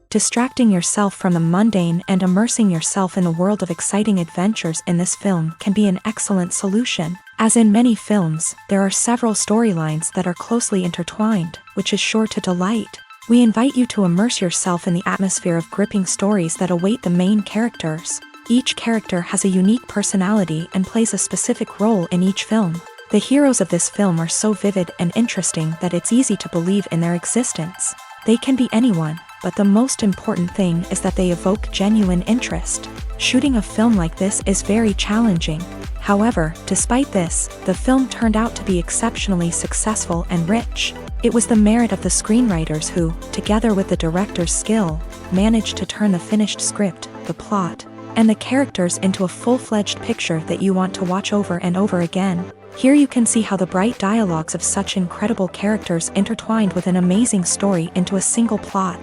Distracting yourself from the mundane and immersing yourself in the world of exciting adventures in this film can be an excellent solution. As in many films, there are several storylines that are closely intertwined, which is sure to delight. We invite you to immerse yourself in the atmosphere of gripping stories that await the main characters. Each character has a unique personality and plays a specific role in each film. The heroes of this film are so vivid and interesting that it's easy to believe in their existence. They can be anyone, but the most important thing is that they evoke genuine interest. Shooting a film like this is very challenging. However, despite this, the film turned out to be exceptionally successful and rich. It was the merit of the screenwriters who, together with the director's skill, managed to turn the finished script, the plot, and the characters into a full-fledged picture that you want to watch over and over again. Here you can see how the bright dialogues of such incredible characters intertwined with an amazing story into a single plot.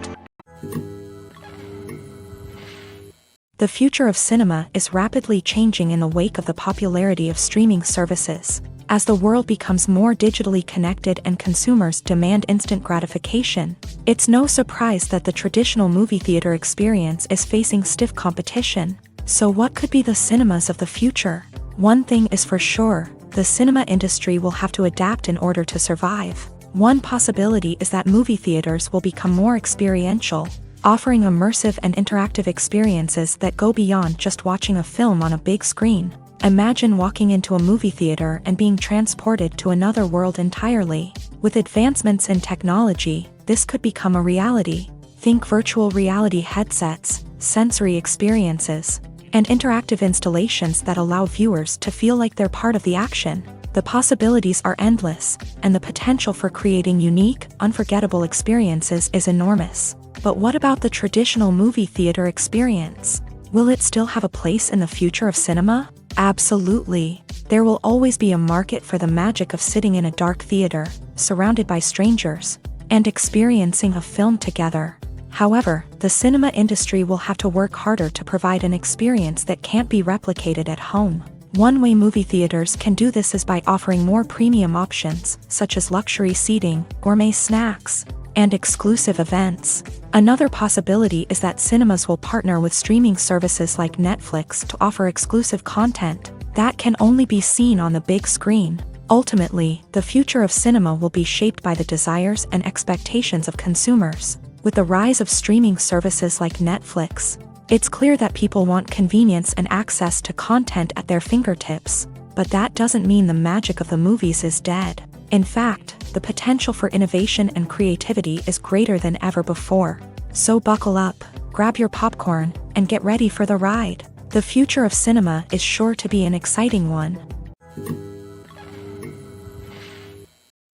The future of cinema is rapidly changing in the wake of the popularity of streaming services. As the world becomes more digitally connected and consumers demand instant gratification, it's no surprise that the traditional movie theater experience is facing stiff competition. So what could be the cinemas of the future? One thing is for sure, the cinema industry will have to adapt in order to survive. One possibility is that movie theaters will become more experiential, offering immersive and interactive experiences that go beyond just watching a film on a big screen. Imagine walking into a movie theater and being transported to another world entirely. With advancements in technology, this could become a reality. Think virtual reality headsets, sensory experiences, and interactive installations that allow viewers to feel like they're part of the action. The possibilities are endless, and the potential for creating unique, unforgettable experiences is enormous. But what about the traditional movie theater experience? Will it still have a place in the future of cinema? Absolutely. There will always be a market for the magic of sitting in a dark theater, surrounded by strangers, and experiencing a film together. However, the cinema industry will have to work harder to provide an experience that can't be replicated at home. One way movie theaters can do this is by offering more premium options, such as luxury seating, gourmet snacks, and exclusive events. Another possibility is that cinemas will partner with streaming services like Netflix to offer exclusive content that can only be seen on the big screen. Ultimately, the future of cinema will be shaped by the desires and expectations of consumers. With the rise of streaming services like Netflix, it's clear that people want convenience and access to content at their fingertips. But that doesn't mean the magic of the movies is dead. In fact, the potential for innovation and creativity is greater than ever before. So buckle up, grab your popcorn, and get ready for the ride. The future of cinema is sure to be an exciting one.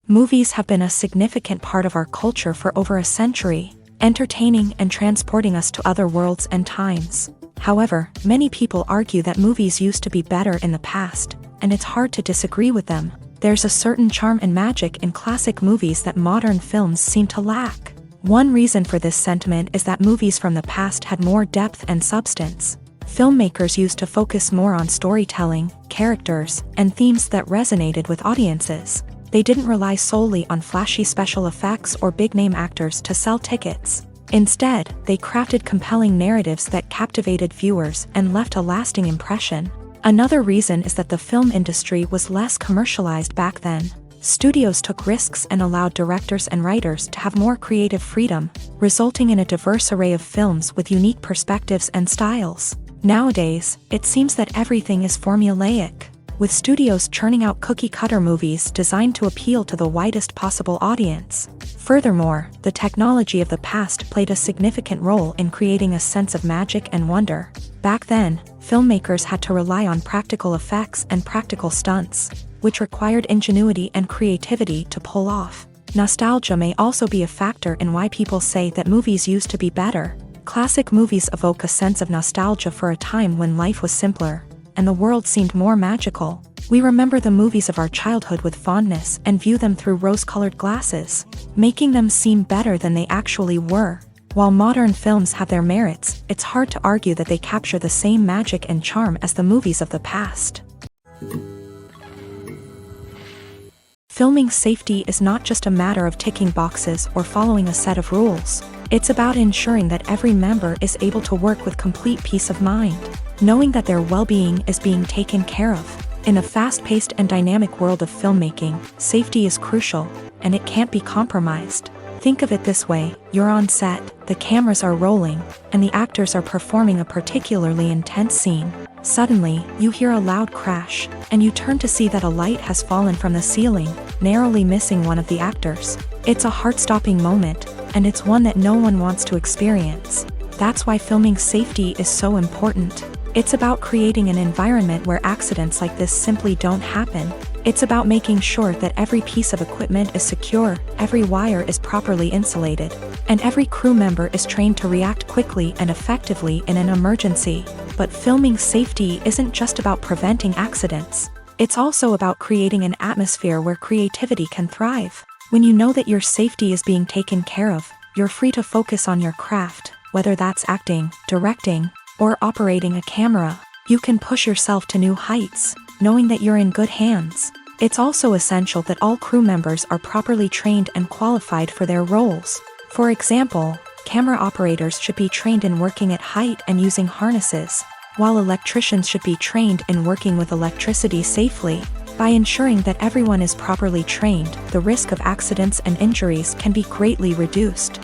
Movies have been a significant part of our culture for over a century, entertaining and transporting us to other worlds and times. However, many people argue that movies used to be better in the past, and it's hard to disagree with them. There's a certain charm and magic in classic movies that modern films seem to lack. One reason for this sentiment is that movies from the past had more depth and substance. Filmmakers used to focus more on storytelling, characters, and themes that resonated with audiences. They didn't rely solely on flashy special effects or big-name actors to sell tickets. Instead, they crafted compelling narratives that captivated viewers and left a lasting impression. Another reason is that the film industry was less commercialized back then. Studios took risks and allowed directors and writers to have more creative freedom, resulting in a diverse array of films with unique perspectives and styles. Nowadays, it seems that everything is formulaic, with studios churning out cookie-cutter movies designed to appeal to the widest possible audience. Furthermore, the technology of the past played a significant role in creating a sense of magic and wonder. Back then, filmmakers had to rely on practical effects and practical stunts, which required ingenuity and creativity to pull off. Nostalgia may also be a factor in why people say that movies used to be better. Classic movies evoke a sense of nostalgia for a time when life was simpler, and the world seemed more magical. We remember the movies of our childhood with fondness and view them through rose-colored glasses, making them seem better than they actually were. While modern films have their merits, it's hard to argue that they capture the same magic and charm as the movies of the past. Filming safety is not just a matter of ticking boxes or following a set of rules. It's about ensuring that every member is able to work with complete peace of mind, knowing that their well-being is being taken care of. In a fast-paced and dynamic world of filmmaking, safety is crucial, and it can't be compromised. Think of it this way: you're on set, the cameras are rolling, and the actors are performing a particularly intense scene. Suddenly, you hear a loud crash, and you turn to see that a light has fallen from the ceiling, narrowly missing one of the actors. It's a heart-stopping moment, and it's one that no one wants to experience. That's why filming safety is so important. It's about creating an environment where accidents like this simply don't happen. It's about making sure that every piece of equipment is secure, every wire is properly insulated, and every crew member is trained to react quickly and effectively in an emergency. But filming safety isn't just about preventing accidents. It's also about creating an atmosphere where creativity can thrive. When you know that your safety is being taken care of, you're free to focus on your craft, whether that's acting, directing, or operating a camera. You can push yourself to new heights, knowing that you're in good hands. It's also essential that all crew members are properly trained and qualified for their roles. For example, camera operators should be trained in working at height and using harnesses, while electricians should be trained in working with electricity safely. By ensuring that everyone is properly trained, the risk of accidents and injuries can be greatly reduced.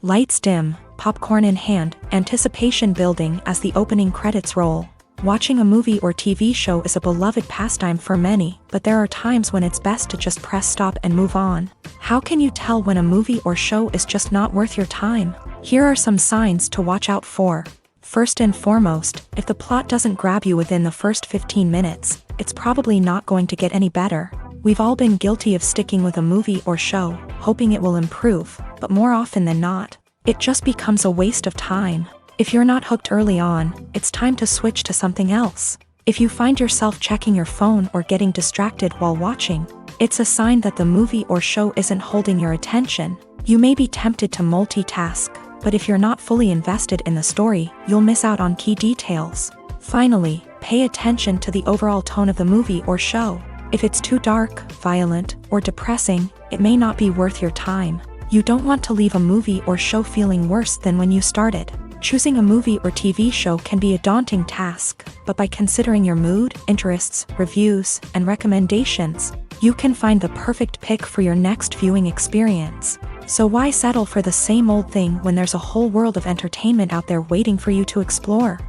Lights dim, popcorn in hand, anticipation building as the opening credits roll. Watching a movie or TV show is a beloved pastime for many, but there are times when it's best to just press stop and move on. How can you tell when a movie or show is just not worth your time? Here are some signs to watch out for. First and foremost, if the plot doesn't grab you within the first 15 minutes, it's probably not going to get any better. We've all been guilty of sticking with a movie or show, hoping it will improve, but more often than not, it just becomes a waste of time. If you're not hooked early on, it's time to switch to something else. If you find yourself checking your phone or getting distracted while watching, it's a sign that the movie or show isn't holding your attention. You may be tempted to multitask, but if you're not fully invested in the story, you'll miss out on key details. Finally, pay attention to the overall tone of the movie or show. If it's too dark, violent, or depressing, it may not be worth your time. You don't want to leave a movie or show feeling worse than when you started. Choosing a movie or TV show can be a daunting task, but by considering your mood, interests, reviews, and recommendations, you can find the perfect pick for your next viewing experience. So why settle for the same old thing when there's a whole world of entertainment out there waiting for you to explore?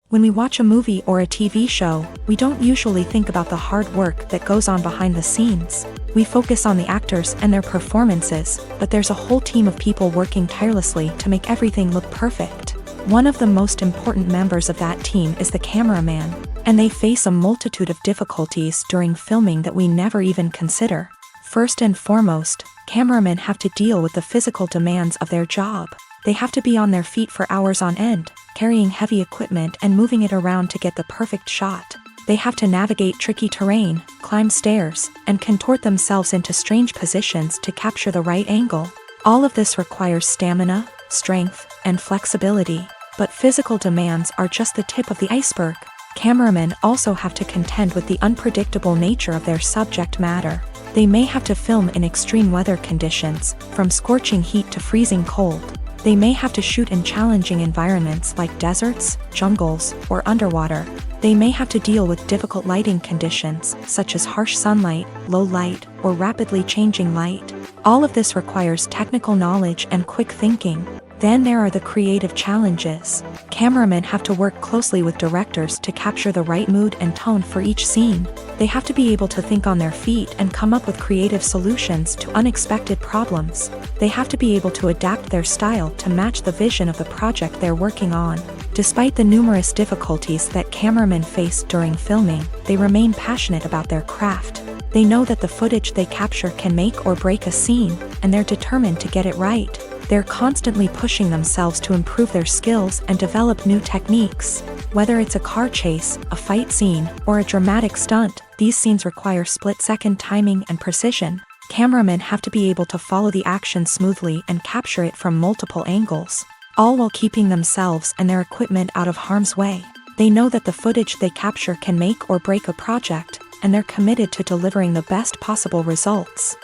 When we watch a movie or a TV show, we don't usually think about the hard work that goes on behind the scenes. We focus on the actors and their performances, but there's a whole team of people working tirelessly to make everything look perfect. One of the most important members of that team is the cameraman, and they face a multitude of difficulties during filming that we never even consider. First and foremost, cameramen have to deal with the physical demands of their job. They have to be on their feet for hours on end, carrying heavy equipment and moving it around to get the perfect shot. They have to navigate tricky terrain, climb stairs, and contort themselves into strange positions to capture the right angle. All of this requires stamina, strength, and flexibility. But physical demands are just the tip of the iceberg. Cameramen also have to contend with the unpredictable nature of their subject matter. They may have to film in extreme weather conditions, from scorching heat to freezing cold. They may have to shoot in challenging environments like deserts, jungles, or underwater. They may have to deal with difficult lighting conditions, such as harsh sunlight, low light, or rapidly changing light. All of this requires technical knowledge and quick thinking. Then there are the creative challenges. Cameramen have to work closely with directors to capture the right mood and tone for each scene. They have to be able to think on their feet and come up with creative solutions to unexpected problems. They have to be able to adapt their style to match the vision of the project they're working on. Despite the numerous difficulties that cameramen face during filming, they remain passionate about their craft. They know that the footage they capture can make or break a scene, and they're determined to get it right. They're constantly pushing themselves to improve their skills and develop new techniques. Whether it's a car chase, a fight scene, or a dramatic stunt, these scenes require split-second timing and precision. Cameramen have to be able to follow the action smoothly and capture it from multiple angles, all while keeping themselves and their equipment out of harm's way. They know that the footage they capture can make or break a project, and they're committed to delivering the best possible results.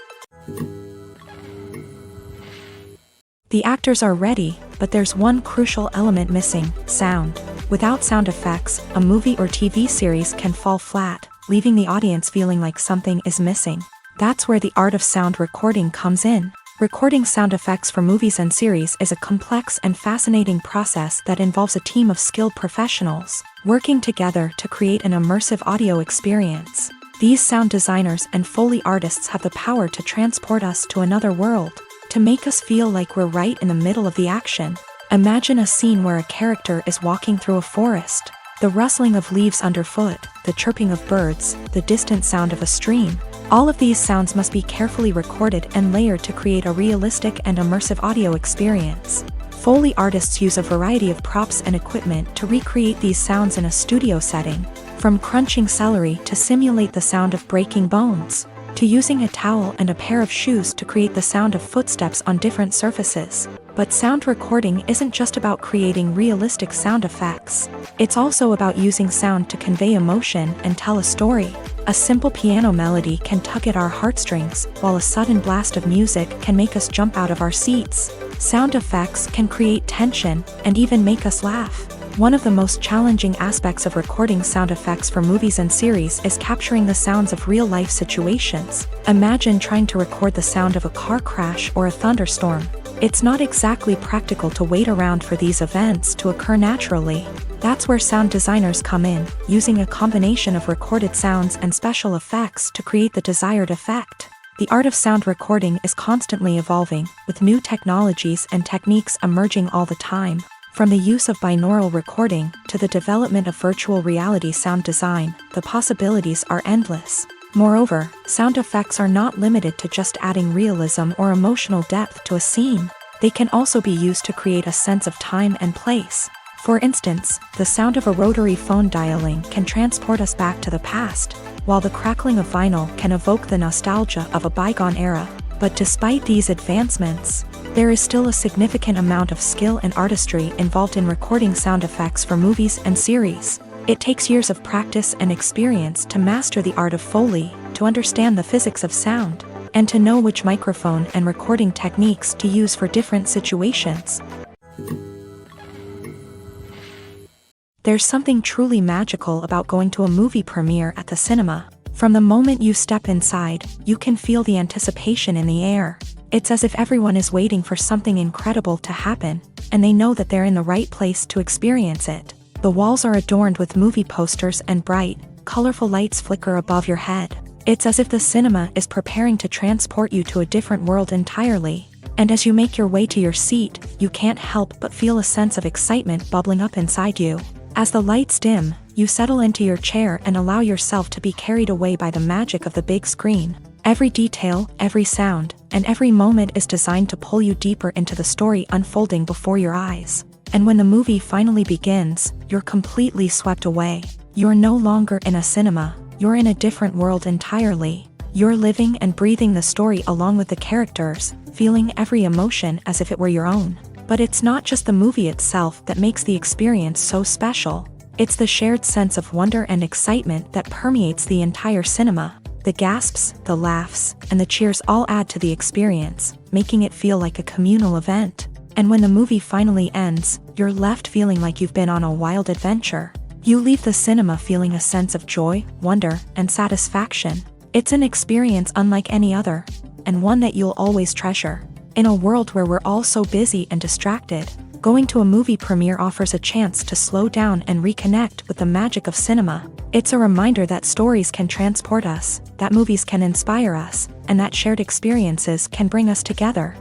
The actors are ready, but there's one crucial element missing: sound. Without sound effects, a movie or TV series can fall flat, leaving the audience feeling like something is missing. That's where the art of sound recording comes in. Recording sound effects for movies and series is a complex and fascinating process that involves a team of skilled professionals working together to create an immersive audio experience. These sound designers and Foley artists have the power to transport us to another world, to make us feel like we're right in the middle of the action. Imagine a scene where a character is walking through a forest. The rustling of leaves underfoot, the chirping of birds, the distant sound of a stream. All of these sounds must be carefully recorded and layered to create a realistic and immersive audio experience. Foley artists use a variety of props and equipment to recreate these sounds in a studio setting, from crunching celery to simulate the sound of breaking bones, to using a towel and a pair of shoes to create the sound of footsteps on different surfaces. But sound recording isn't just about creating realistic sound effects. It's also about using sound to convey emotion and tell a story. A simple piano melody can tug at our heartstrings, while a sudden blast of music can make us jump out of our seats. Sound effects can create tension and even make us laugh. One of the most challenging aspects of recording sound effects for movies and series is capturing the sounds of real-life situations. Imagine trying to record the sound of a car crash or a thunderstorm. It's not exactly practical to wait around for these events to occur naturally. That's where sound designers come in, using a combination of recorded sounds and special effects to create the desired effect. The art of sound recording is constantly evolving, with new technologies and techniques emerging all the time. From the use of binaural recording to the development of virtual reality sound design, the possibilities are endless. Moreover, sound effects are not limited to just adding realism or emotional depth to a scene. They can also be used to create a sense of time and place. For instance, the sound of a rotary phone dialing can transport us back to the past, while the crackling of vinyl can evoke the nostalgia of a bygone era. But despite these advancements, there is still a significant amount of skill and artistry involved in recording sound effects for movies and series. It takes years of practice and experience to master the art of Foley, to understand the physics of sound, and to know which microphone and recording techniques to use for different situations. There's something truly magical about going to a movie premiere at the cinema. From the moment you step inside, you can feel the anticipation in the air. It's as if everyone is waiting for something incredible to happen, and they know that they're in the right place to experience it. The walls are adorned with movie posters and bright, colorful lights flicker above your head. It's as if the cinema is preparing to transport you to a different world entirely. And as you make your way to your seat, you can't help but feel a sense of excitement bubbling up inside you. As the lights dim, you settle into your chair and allow yourself to be carried away by the magic of the big screen. Every detail, every sound, and every moment is designed to pull you deeper into the story unfolding before your eyes. And when the movie finally begins, you're completely swept away. You're no longer in a cinema, you're in a different world entirely. You're living and breathing the story along with the characters, feeling every emotion as if it were your own. But it's not just the movie itself that makes the experience so special. It's the shared sense of wonder and excitement that permeates the entire cinema. The gasps, the laughs, and the cheers all add to the experience, making it feel like a communal event. And when the movie finally ends, you're left feeling like you've been on a wild adventure. You leave the cinema feeling a sense of joy, wonder, and satisfaction. It's an experience unlike any other, and one that you'll always treasure. In a world where we're all so busy and distracted, going to a movie premiere offers a chance to slow down and reconnect with the magic of cinema. It's a reminder that stories can transport us, that movies can inspire us, and that shared experiences can bring us together.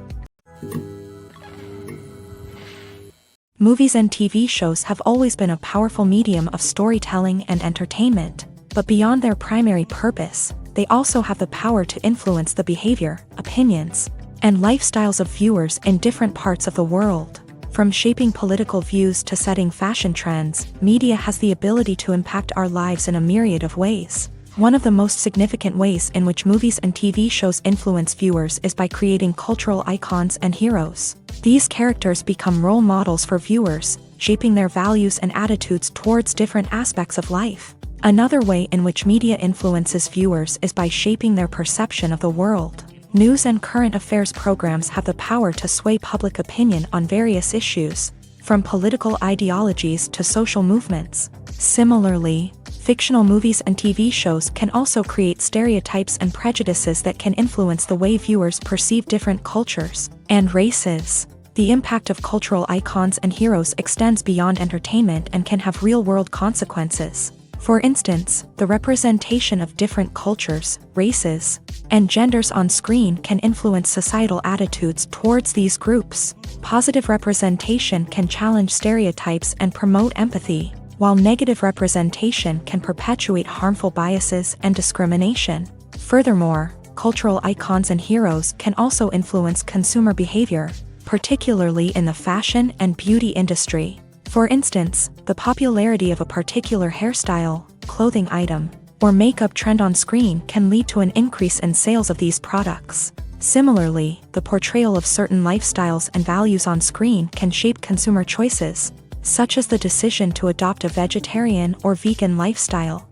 Movies and TV shows have always been a powerful medium of storytelling and entertainment, but beyond their primary purpose, they also have the power to influence the behavior, opinions, and lifestyles of viewers in different parts of the world. From shaping political views to setting fashion trends, media has the ability to impact our lives in a myriad of ways. One of the most significant ways in which movies and TV shows influence viewers is by creating cultural icons and heroes. These characters become role models for viewers, shaping their values and attitudes towards different aspects of life. Another way in which media influences viewers is by shaping their perception of the world. News and current affairs programs have the power to sway public opinion on various issues, from political ideologies to social movements. Similarly, fictional movies and TV shows can also create stereotypes and prejudices that can influence the way viewers perceive different cultures and races. The impact of cultural icons and heroes extends beyond entertainment and can have real-world consequences. For instance, the representation of different cultures, races, and genders on screen can influence societal attitudes towards these groups. Positive representation can challenge stereotypes and promote empathy, while negative representation can perpetuate harmful biases and discrimination. Furthermore, cultural icons and heroes can also influence consumer behavior, particularly in the fashion and beauty industry. For instance, the popularity of a particular hairstyle, clothing item, or makeup trend on screen can lead to an increase in sales of these products. Similarly, the portrayal of certain lifestyles and values on screen can shape consumer choices, such as the decision to adopt a vegetarian or vegan lifestyle.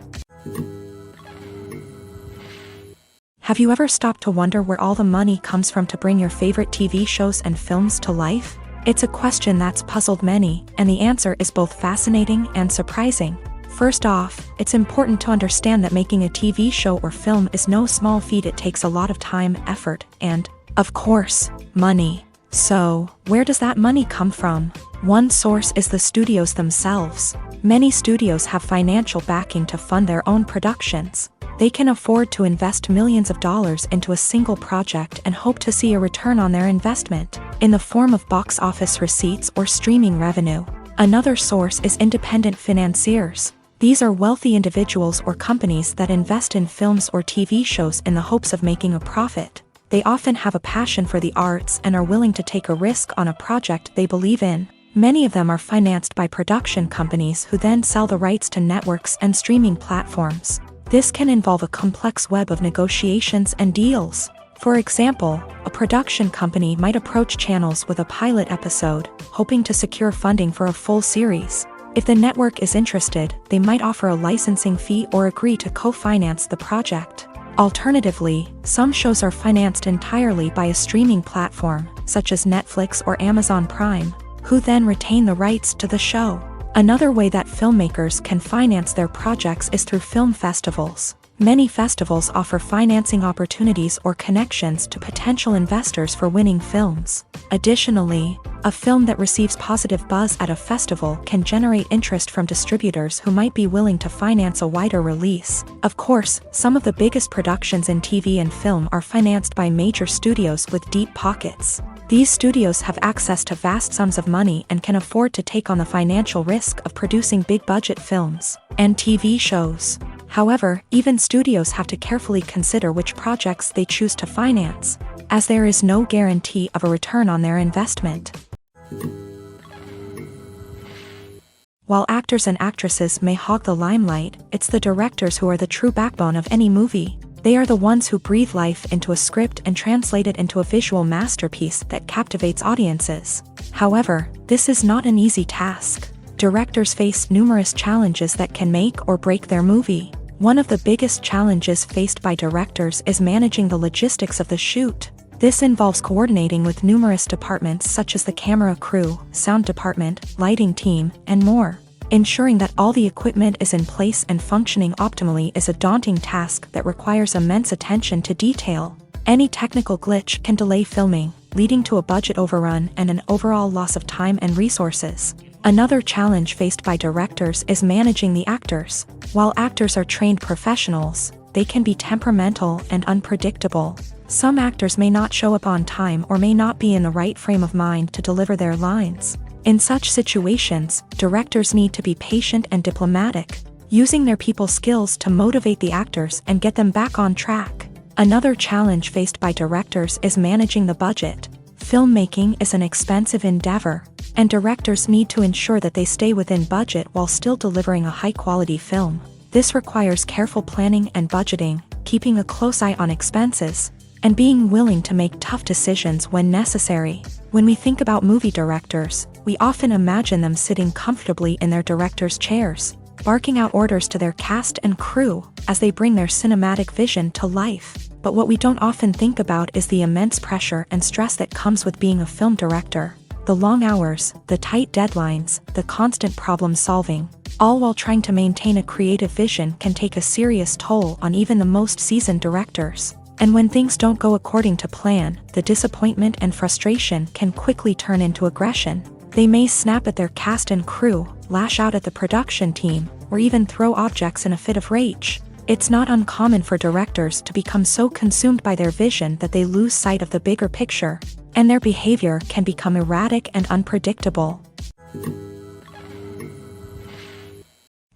Have you ever stopped to wonder where all the money comes from to bring your favorite TV shows and films to life? It's a question that's puzzled many, and the answer is both fascinating and surprising. First off, it's important to understand that making a TV show or film is no small feat. It takes a lot of time, effort, and, of course, money. So, where does that money come from? One source is the studios themselves. Many studios have financial backing to fund their own productions. They can afford to invest millions of dollars into a single project and hope to see a return on their investment, in the form of box office receipts or streaming revenue. Another source is independent financiers. These are wealthy individuals or companies that invest in films or TV shows in the hopes of making a profit. They often have a passion for the arts and are willing to take a risk on a project they believe in. Many of them are financed by production companies who then sell the rights to networks and streaming platforms. This can involve a complex web of negotiations and deals. For example, a production company might approach channels with a pilot episode, hoping to secure funding for a full series. If the network is interested, they might offer a licensing fee or agree to co-finance the project. Alternatively, some shows are financed entirely by a streaming platform, such as Netflix or Amazon Prime, who then retain the rights to the show. Another way that filmmakers can finance their projects is through film festivals. Many festivals offer financing opportunities or connections to potential investors for winning films. Additionally, a film that receives positive buzz at a festival can generate interest from distributors who might be willing to finance a wider release. Of course, some of the biggest productions in TV and film are financed by major studios with deep pockets. These studios have access to vast sums of money and can afford to take on the financial risk of producing big-budget films and TV shows. However, even studios have to carefully consider which projects they choose to finance, as there is no guarantee of a return on their investment. While actors and actresses may hog the limelight, it's the directors who are the true backbone of any movie. They are the ones who breathe life into a script and translate it into a visual masterpiece that captivates audiences. However, this is not an easy task. Directors face numerous challenges that can make or break their movie. One of the biggest challenges faced by directors is managing the logistics of the shoot. This involves coordinating with numerous departments such as the camera crew, sound department, lighting team, and more. Ensuring that all the equipment is in place and functioning optimally is a daunting task that requires immense attention to detail. Any technical glitch can delay filming, leading to a budget overrun and an overall loss of time and resources. Another challenge faced by directors is managing the actors. While actors are trained professionals, they can be temperamental and unpredictable. Some actors may not show up on time or may not be in the right frame of mind to deliver their lines. In such situations, directors need to be patient and diplomatic, using their people skills to motivate the actors and get them back on track. Another challenge faced by directors is managing the budget. Filmmaking is an expensive endeavor, and directors need to ensure that they stay within budget while still delivering a high-quality film. This requires careful planning and budgeting, keeping a close eye on expenses, and being willing to make tough decisions when necessary. When we think about movie directors, we often imagine them sitting comfortably in their director's chairs. barking out orders to their cast and crew as they bring their cinematic vision to life. But what we don't often think about is the immense pressure and stress that comes with being a film director. The long hours, the tight deadlines, the constant problem solving, all while trying to maintain a creative vision can take a serious toll on even the most seasoned directors. And when things don't go according to plan, the disappointment and frustration can quickly turn into aggression. They may snap at their cast and crew, lash out at the production team, or even throw objects in a fit of rage. It's not uncommon for directors to become so consumed by their vision that they lose sight of the bigger picture, and their behavior can become erratic and unpredictable.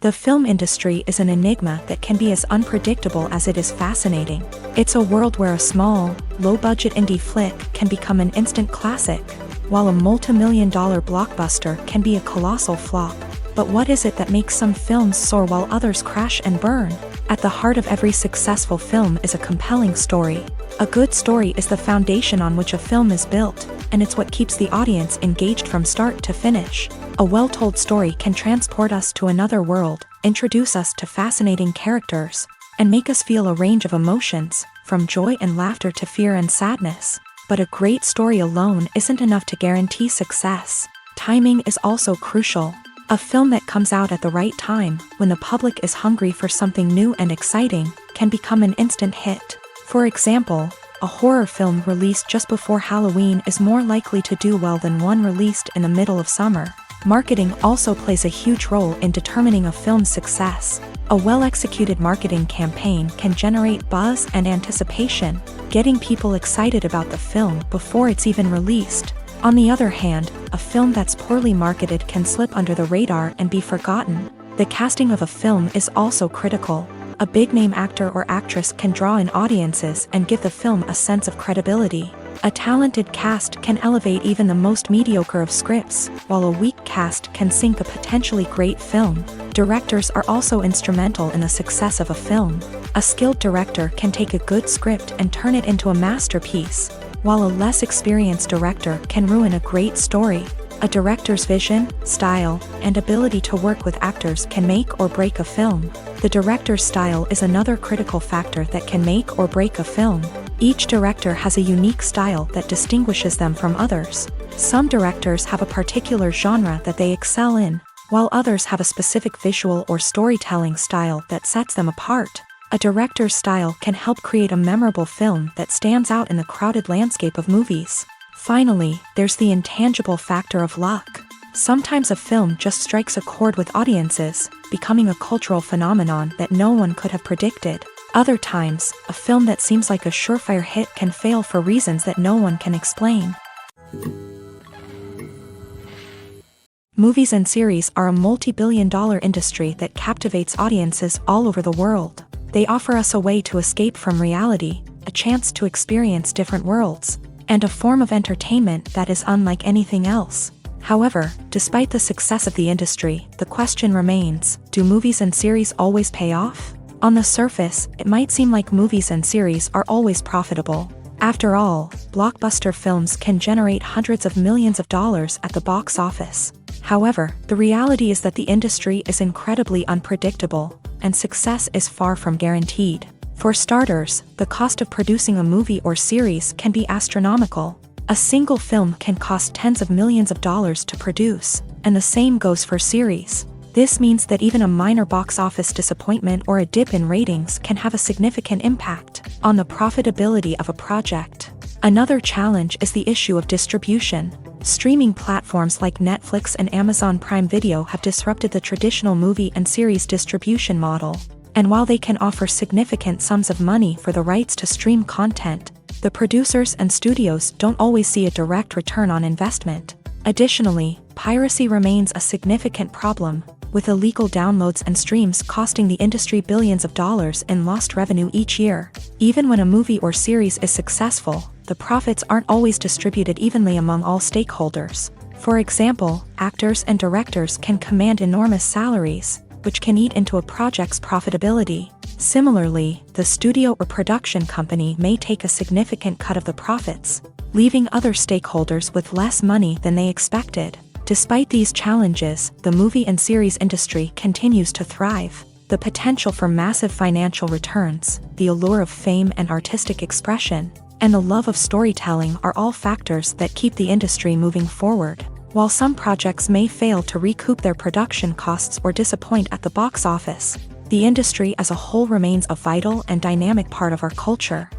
The film industry is an enigma that can be as unpredictable as it is fascinating. It's a world where a small, low-budget indie flick can become an instant classic, while a multi-million-dollar blockbuster can be a colossal flop. But what is it that makes some films soar while others crash and burn? At the heart of every successful film is a compelling story. A good story is the foundation on which a film is built, and it's what keeps the audience engaged from start to finish. A well-told story can transport us to another world, introduce us to fascinating characters, and make us feel a range of emotions, from joy and laughter to fear and sadness. But a great story alone isn't enough to guarantee success. Timing is also crucial. A film that comes out at the right time, when the public is hungry for something new and exciting, can become an instant hit. For example, a horror film released just before Halloween is more likely to do well than one released in the middle of summer. Marketing also plays a huge role in determining a film's success. A well-executed marketing campaign can generate buzz and anticipation, getting people excited about the film before it's even released. On the other hand, a film that's poorly marketed can slip under the radar and be forgotten. The casting of a film is also critical. A big-name actor or actress can draw in audiences and give the film a sense of credibility. A talented cast can elevate even the most mediocre of scripts, while a weak cast can sink a potentially great film. Directors are also instrumental in the success of a film. A skilled director can take a good script and turn it into a masterpiece, while a less experienced director can ruin a great story. A director's vision, style, and ability to work with actors can make or break a film. The director's style is another critical factor that can make or break a film. Each director has a unique style that distinguishes them from others. Some directors have a particular genre that they excel in, while others have a specific visual or storytelling style that sets them apart. A director's style can help create a memorable film that stands out in the crowded landscape of movies. Finally, there's the intangible factor of luck. Sometimes a film just strikes a chord with audiences, becoming a cultural phenomenon that no one could have predicted. Other times, a film that seems like a surefire hit can fail for reasons that no one can explain. Movies and series are a multi-billion-dollar industry that captivates audiences all over the world. They offer us a way to escape from reality, a chance to experience different worlds, and a form of entertainment that is unlike anything else. However, despite the success of the industry, the question remains, do movies and series always pay off? On the surface, it might seem like movies and series are always profitable. After all, blockbuster films can generate hundreds of millions of dollars at the box office. However, the reality is that the industry is incredibly unpredictable, and success is far from guaranteed. For starters, the cost of producing a movie or series can be astronomical. A single film can cost tens of millions of dollars to produce, and the same goes for series. This means that even a minor box office disappointment or a dip in ratings can have a significant impact on the profitability of a project. Another challenge is the issue of distribution. Streaming platforms like Netflix and Amazon Prime Video have disrupted the traditional movie and series distribution model. And while they can offer significant sums of money for the rights to stream content, the producers and studios don't always see a direct return on investment. Additionally, piracy remains a significant problem, with illegal downloads and streams costing the industry billions of dollars in lost revenue each year. Even when a movie or series is successful, the profits aren't always distributed evenly among all stakeholders. For example, actors and directors can command enormous salaries, which can eat into a project's profitability. Similarly, the studio or production company may take a significant cut of the profits, leaving other stakeholders with less money than they expected. Despite these challenges, the movie and series industry continues to thrive. The potential for massive financial returns, the allure of fame and artistic expression, and the love of storytelling are all factors that keep the industry moving forward. While some projects may fail to recoup their production costs or disappoint at the box office, the industry as a whole remains a vital and dynamic part of our culture.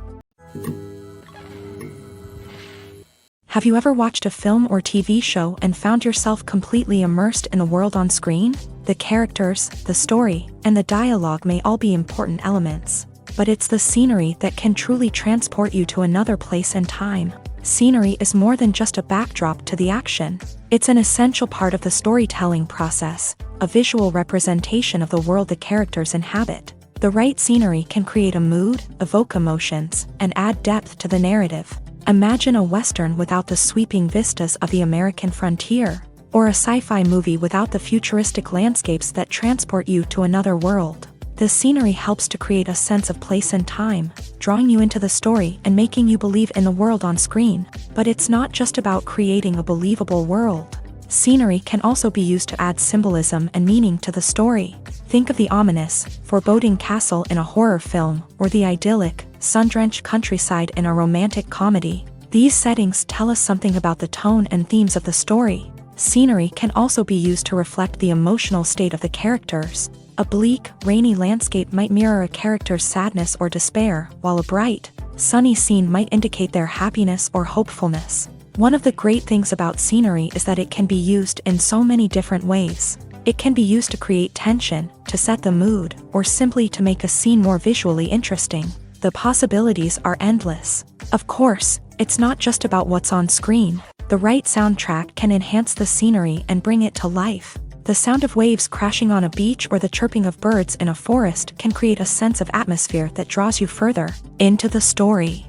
Have you ever watched a film or TV show and found yourself completely immersed in the world on screen? The characters, the story, and the dialogue may all be important elements, but it's the scenery that can truly transport you to another place and time. Scenery is more than just a backdrop to the action. It's an essential part of the storytelling process, a visual representation of the world the characters inhabit. The right scenery can create a mood, evoke emotions, and add depth to the narrative. Imagine a Western without the sweeping vistas of the American frontier, or a sci-fi movie without the futuristic landscapes that transport you to another world. The scenery helps to create a sense of place and time, drawing you into the story and making you believe in the world on screen. But it's not just about creating a believable world. Scenery can also be used to add symbolism and meaning to the story. Think of the ominous, foreboding castle in a horror film, or the idyllic, sun-drenched countryside in a romantic comedy. These settings tell us something about the tone and themes of the story. Scenery can also be used to reflect the emotional state of the characters. A bleak, rainy landscape might mirror a character's sadness or despair, while a bright, sunny scene might indicate their happiness or hopefulness. One of the great things about scenery is that it can be used in so many different ways. It can be used to create tension, to set the mood, or simply to make a scene more visually interesting. The possibilities are endless. Of course, it's not just about what's on screen. The right soundtrack can enhance the scenery and bring it to life. The sound of waves crashing on a beach or the chirping of birds in a forest can create a sense of atmosphere that draws you further into the story.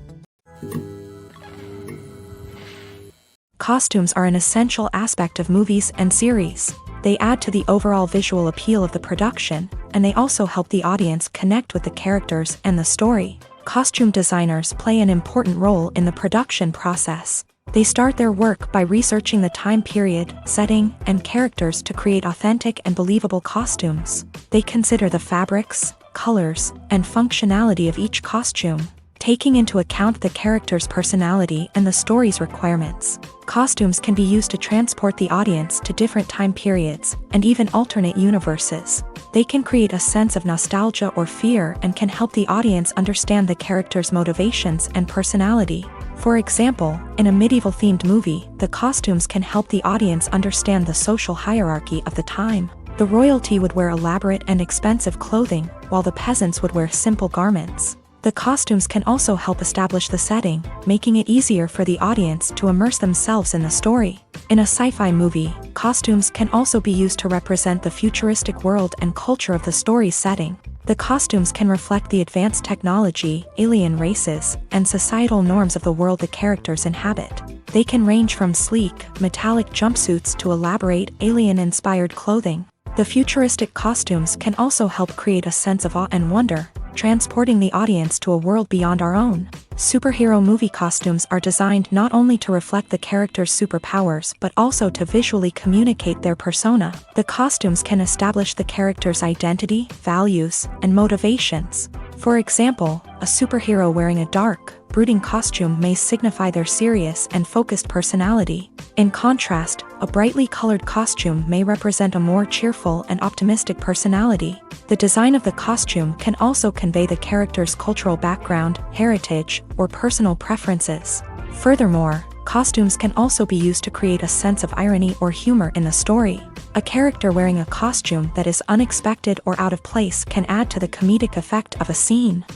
Costumes are an essential aspect of movies and series. They add to the overall visual appeal of the production, and they also help the audience connect with the characters and the story. Costume designers play an important role in the production process. They start their work by researching the time period, setting, and characters to create authentic and believable costumes. They consider the fabrics, colors, and functionality of each costume, taking into account the character's personality and the story's requirements. Costumes can be used to transport the audience to different time periods and even alternate universes. They can create a sense of nostalgia or fear and can help the audience understand the character's motivations and personality. For example, in a medieval-themed movie, the costumes can help the audience understand the social hierarchy of the time. The royalty would wear elaborate and expensive clothing, while the peasants would wear simple garments. The costumes can also help establish the setting, making it easier for the audience to immerse themselves in the story. In a sci-fi movie, costumes can also be used to represent the futuristic world and culture of the story's setting. The costumes can reflect the advanced technology, alien races, and societal norms of the world the characters inhabit. They can range from sleek, metallic jumpsuits to elaborate, alien-inspired clothing. The futuristic costumes can also help create a sense of awe and wonder, transporting the audience to a world beyond our own. Superhero movie costumes are designed not only to reflect the character's superpowers but also to visually communicate their persona. The costumes can establish the character's identity, values, and motivations. For example, a superhero wearing a dark, brooding costume may signify their serious and focused personality. In contrast, a brightly colored costume may represent a more cheerful and optimistic personality. The design of the costume can also convey the character's cultural background, heritage, or personal preferences. Furthermore, costumes can also be used to create a sense of irony or humor in the story. A character wearing a costume that is unexpected or out of place can add to the comedic effect of a scene.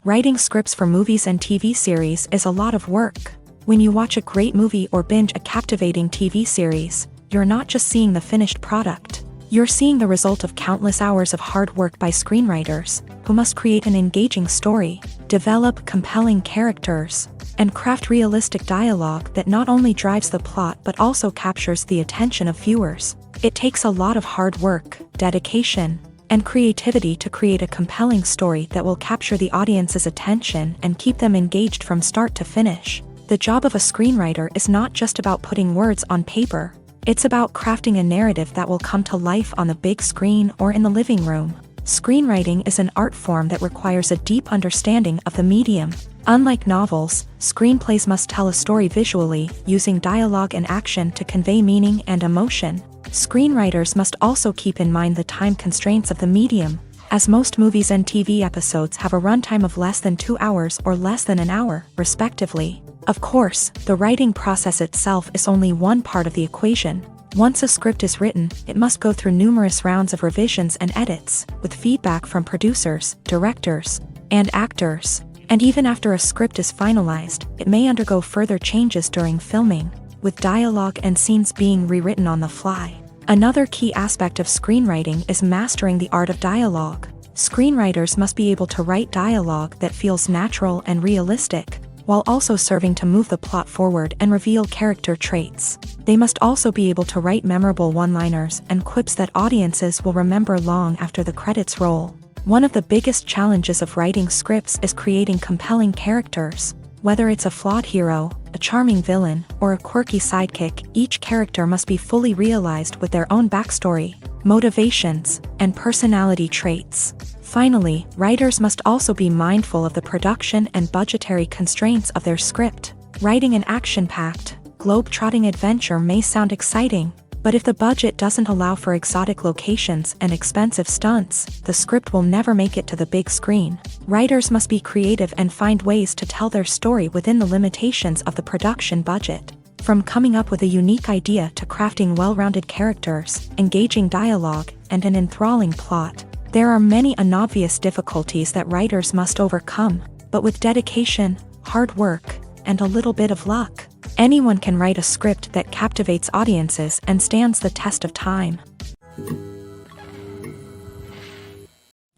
Writing scripts for movies and TV series is a lot of work. When you watch a great movie or binge a captivating TV series, you're not just seeing the finished product. You're seeing the result of countless hours of hard work by screenwriters, who must create an engaging story, develop compelling characters, and craft realistic dialogue that not only drives the plot but also captures the attention of viewers. It takes a lot of hard work, dedication, and creativity to create a compelling story that will capture the audience's attention and keep them engaged from start to finish. The job of a screenwriter is not just about putting words on paper. It's about crafting a narrative that will come to life on the big screen or in the living room. Screenwriting is an art form that requires a deep understanding of the medium. Unlike novels, screenplays must tell a story visually, using dialogue and action to convey meaning and emotion. Screenwriters must also keep in mind the time constraints of the medium, as most movies and TV episodes have a runtime of less than 2 hours or less than an hour, respectively. Of course, the writing process itself is only one part of the equation. Once a script is written, it must go through numerous rounds of revisions and edits, with feedback from producers, directors, and actors. And even after a script is finalized, it may undergo further changes during filming, with dialogue and scenes being rewritten on the fly. Another key aspect of screenwriting is mastering the art of dialogue. Screenwriters must be able to write dialogue that feels natural and realistic, while also serving to move the plot forward and reveal character traits. They must also be able to write memorable one-liners and quips that audiences will remember long after the credits roll. One of the biggest challenges of writing scripts is creating compelling characters. Whether it's a flawed hero, a charming villain, or a quirky sidekick, each character must be fully realized with their own backstory, motivations, and personality traits. Finally, writers must also be mindful of the production and budgetary constraints of their script. Writing an action-packed, globe-trotting adventure may sound exciting, but if the budget doesn't allow for exotic locations and expensive stunts, the script will never make it to the big screen. Writers must be creative and find ways to tell their story within the limitations of the production budget. From coming up with a unique idea to crafting well-rounded characters, engaging dialogue, and an enthralling plot, there are many unobvious difficulties that writers must overcome, but with dedication, hard work, and a little bit of luck, anyone can write a script that captivates audiences and stands the test of time.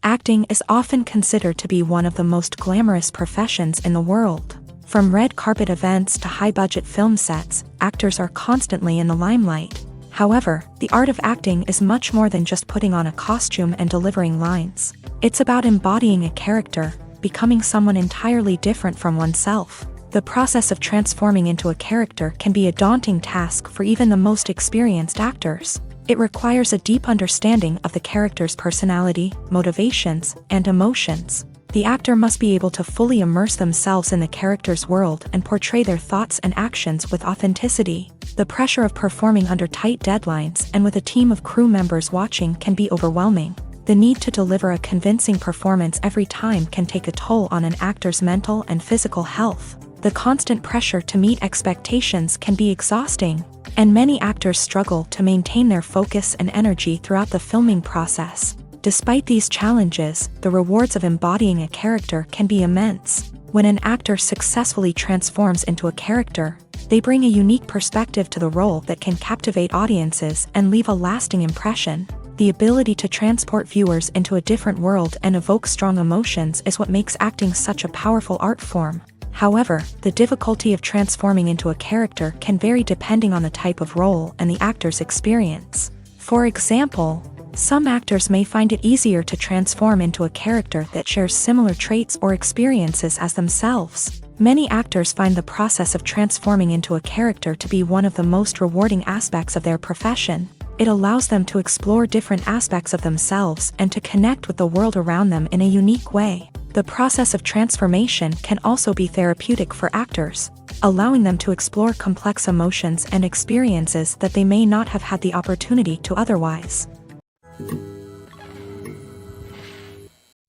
Acting is often considered to be one of the most glamorous professions in the world. From red carpet events to high-budget film sets, actors are constantly in the limelight. However, the art of acting is much more than just putting on a costume and delivering lines. It's about embodying a character, becoming someone entirely different from oneself. The process of transforming into a character can be a daunting task for even the most experienced actors. It requires a deep understanding of the character's personality, motivations, and emotions. The actor must be able to fully immerse themselves in the character's world and portray their thoughts and actions with authenticity. The pressure of performing under tight deadlines and with a team of crew members watching can be overwhelming. The need to deliver a convincing performance every time can take a toll on an actor's mental and physical health. The constant pressure to meet expectations can be exhausting, and many actors struggle to maintain their focus and energy throughout the filming process. Despite these challenges, the rewards of embodying a character can be immense. When an actor successfully transforms into a character, they bring a unique perspective to the role that can captivate audiences and leave a lasting impression. The ability to transport viewers into a different world and evoke strong emotions is what makes acting such a powerful art form. However, the difficulty of transforming into a character can vary depending on the type of role and the actor's experience. For example, some actors may find it easier to transform into a character that shares similar traits or experiences as themselves. Many actors find the process of transforming into a character to be one of the most rewarding aspects of their profession. It allows them to explore different aspects of themselves and to connect with the world around them in a unique way. The process of transformation can also be therapeutic for actors, allowing them to explore complex emotions and experiences that they may not have had the opportunity to otherwise.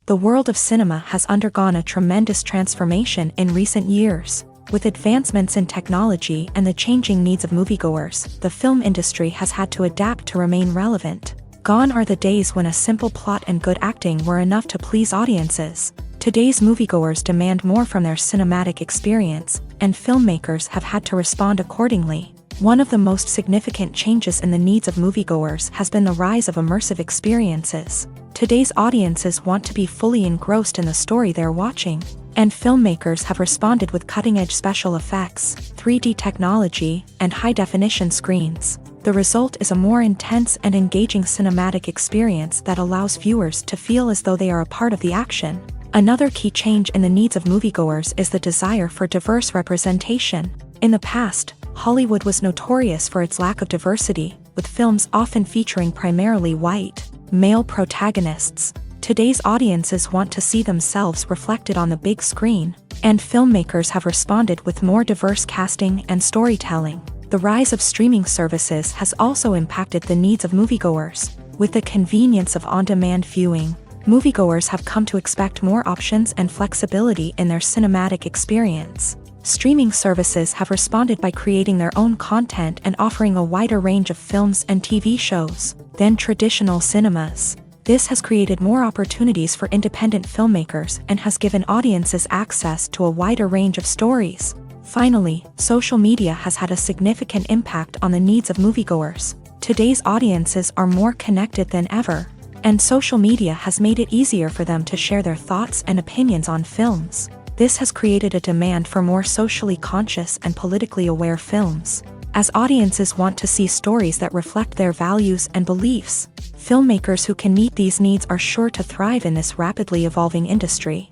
The world of cinema has undergone a tremendous transformation in recent years. With advancements in technology and the changing needs of moviegoers, the film industry has had to adapt to remain relevant. Gone are the days when a simple plot and good acting were enough to please audiences. Today's moviegoers demand more from their cinematic experience, and filmmakers have had to respond accordingly. One of the most significant changes in the needs of moviegoers has been the rise of immersive experiences. Today's audiences want to be fully engrossed in the story they're watching, and filmmakers have responded with cutting-edge special effects, 3D technology, and high-definition screens. The result is a more intense and engaging cinematic experience that allows viewers to feel as though they are a part of the action. Another key change in the needs of moviegoers is the desire for diverse representation. In the past, Hollywood was notorious for its lack of diversity, with films often featuring primarily white, male protagonists. Today's audiences want to see themselves reflected on the big screen, and filmmakers have responded with more diverse casting and storytelling. The rise of streaming services has also impacted the needs of moviegoers. With the convenience of on-demand viewing, moviegoers have come to expect more options and flexibility in their cinematic experience. Streaming services have responded by creating their own content and offering a wider range of films and TV shows than traditional cinemas. This has created more opportunities for independent filmmakers and has given audiences access to a wider range of stories. Finally, social media has had a significant impact on the needs of moviegoers. Today's audiences are more connected than ever, and social media has made it easier for them to share their thoughts and opinions on films. This has created a demand for more socially conscious and politically aware films. As audiences want to see stories that reflect their values and beliefs, filmmakers who can meet these needs are sure to thrive in this rapidly evolving industry.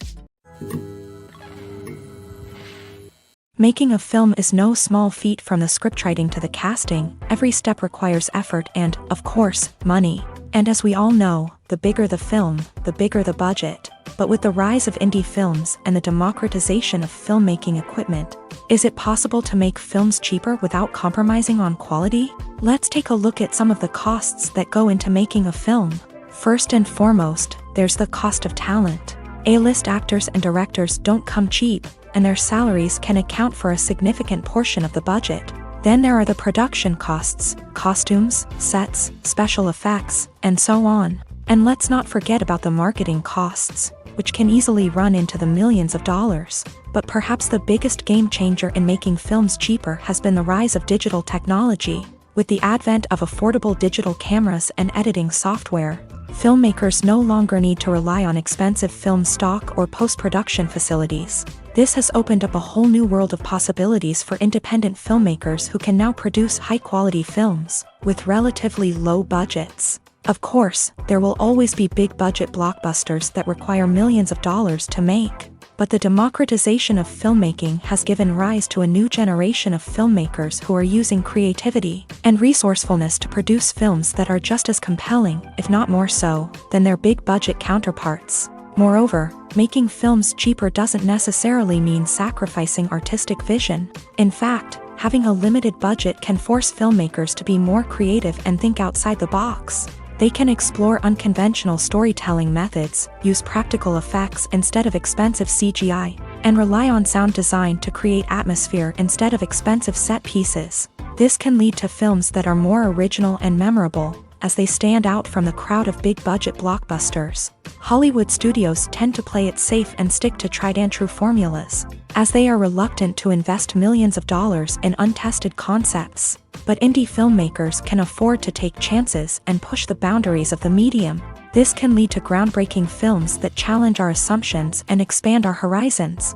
Making a film is no small feat. From the scriptwriting to the casting, every step requires effort and, of course, money. And as we all know, the bigger the film, the bigger the budget. But with the rise of indie films and the democratization of filmmaking equipment, is it possible to make films cheaper without compromising on quality? Let's take a look at some of the costs that go into making a film. First and foremost, there's the cost of talent. A-list actors and directors don't come cheap, and their salaries can account for a significant portion of the budget. Then there are the production costs, costumes, sets, special effects, and so on. And let's not forget about the marketing costs, which can easily run into the millions of dollars. But perhaps the biggest game changer in making films cheaper has been the rise of digital technology. With the advent of affordable digital cameras and editing software, filmmakers no longer need to rely on expensive film stock or post-production facilities. This has opened up a whole new world of possibilities for independent filmmakers who can now produce high-quality films with relatively low budgets. Of course, there will always be big-budget blockbusters that require millions of dollars to make. But the democratization of filmmaking has given rise to a new generation of filmmakers who are using creativity and resourcefulness to produce films that are just as compelling, if not more so, than their big-budget counterparts. Moreover, making films cheaper doesn't necessarily mean sacrificing artistic vision. In fact, having a limited budget can force filmmakers to be more creative and think outside the box. They can explore unconventional storytelling methods, use practical effects instead of expensive CGI, and rely on sound design to create atmosphere instead of expensive set pieces. This can lead to films that are more original and memorable, as they stand out from the crowd of big-budget blockbusters. Hollywood studios tend to play it safe and stick to tried-and-true formulas, as they are reluctant to invest millions of dollars in untested concepts. But indie filmmakers can afford to take chances and push the boundaries of the medium. This can lead to groundbreaking films that challenge our assumptions and expand our horizons.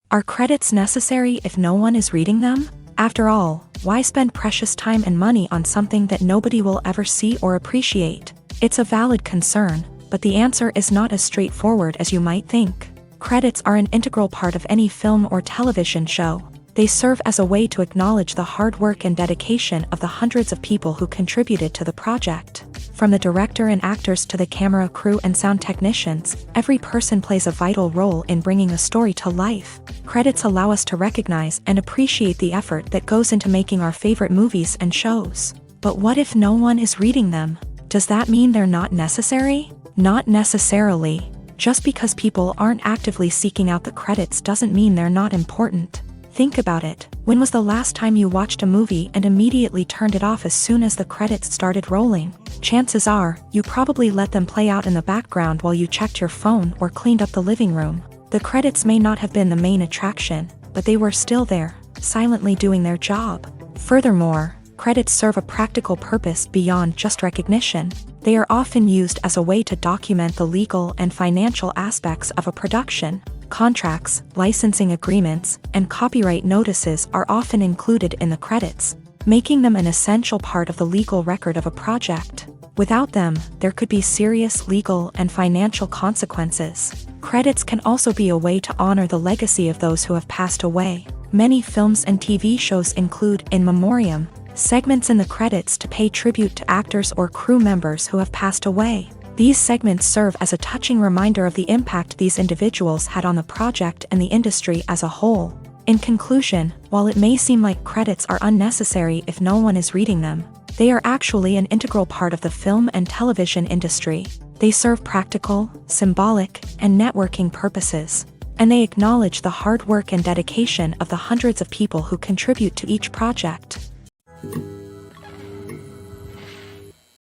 Are credits necessary if no one is reading them? After all, why spend precious time and money on something that nobody will ever see or appreciate? It's a valid concern, but the answer is not as straightforward as you might think. Credits are an integral part of any film or television show. They serve as a way to acknowledge the hard work and dedication of the hundreds of people who contributed to the project. From the director and actors to the camera crew and sound technicians, every person plays a vital role in bringing a story to life. Credits allow us to recognize and appreciate the effort that goes into making our favorite movies and shows. But what if no one is reading them? Does that mean they're not necessary? Not necessarily. Just because people aren't actively seeking out the credits doesn't mean they're not important. Think about it. When was the last time you watched a movie and immediately turned it off as soon as the credits started rolling? Chances are, you probably let them play out in the background while you checked your phone or cleaned up the living room. The credits may not have been the main attraction, but they were still there, silently doing their job. Furthermore, credits serve a practical purpose beyond just recognition. They are often used as a way to document the legal and financial aspects of a production. Contracts, licensing agreements, and copyright notices are often included in the credits. making them an essential part of the legal record of a project. Without them, there could be serious legal and financial consequences. Credits can also be a way to honor the legacy of those who have passed away. Many films and TV shows include in memoriam segments in the credits to pay tribute to actors or crew members who have passed away. These segments serve as a touching reminder of the impact these individuals had on the project and the industry as a whole. In conclusion, while it may seem like credits are unnecessary if no one is reading them, they are actually an integral part of the film and television industry. They serve practical, symbolic, and networking purposes, and they acknowledge the hard work and dedication of the hundreds of people who contribute to each project.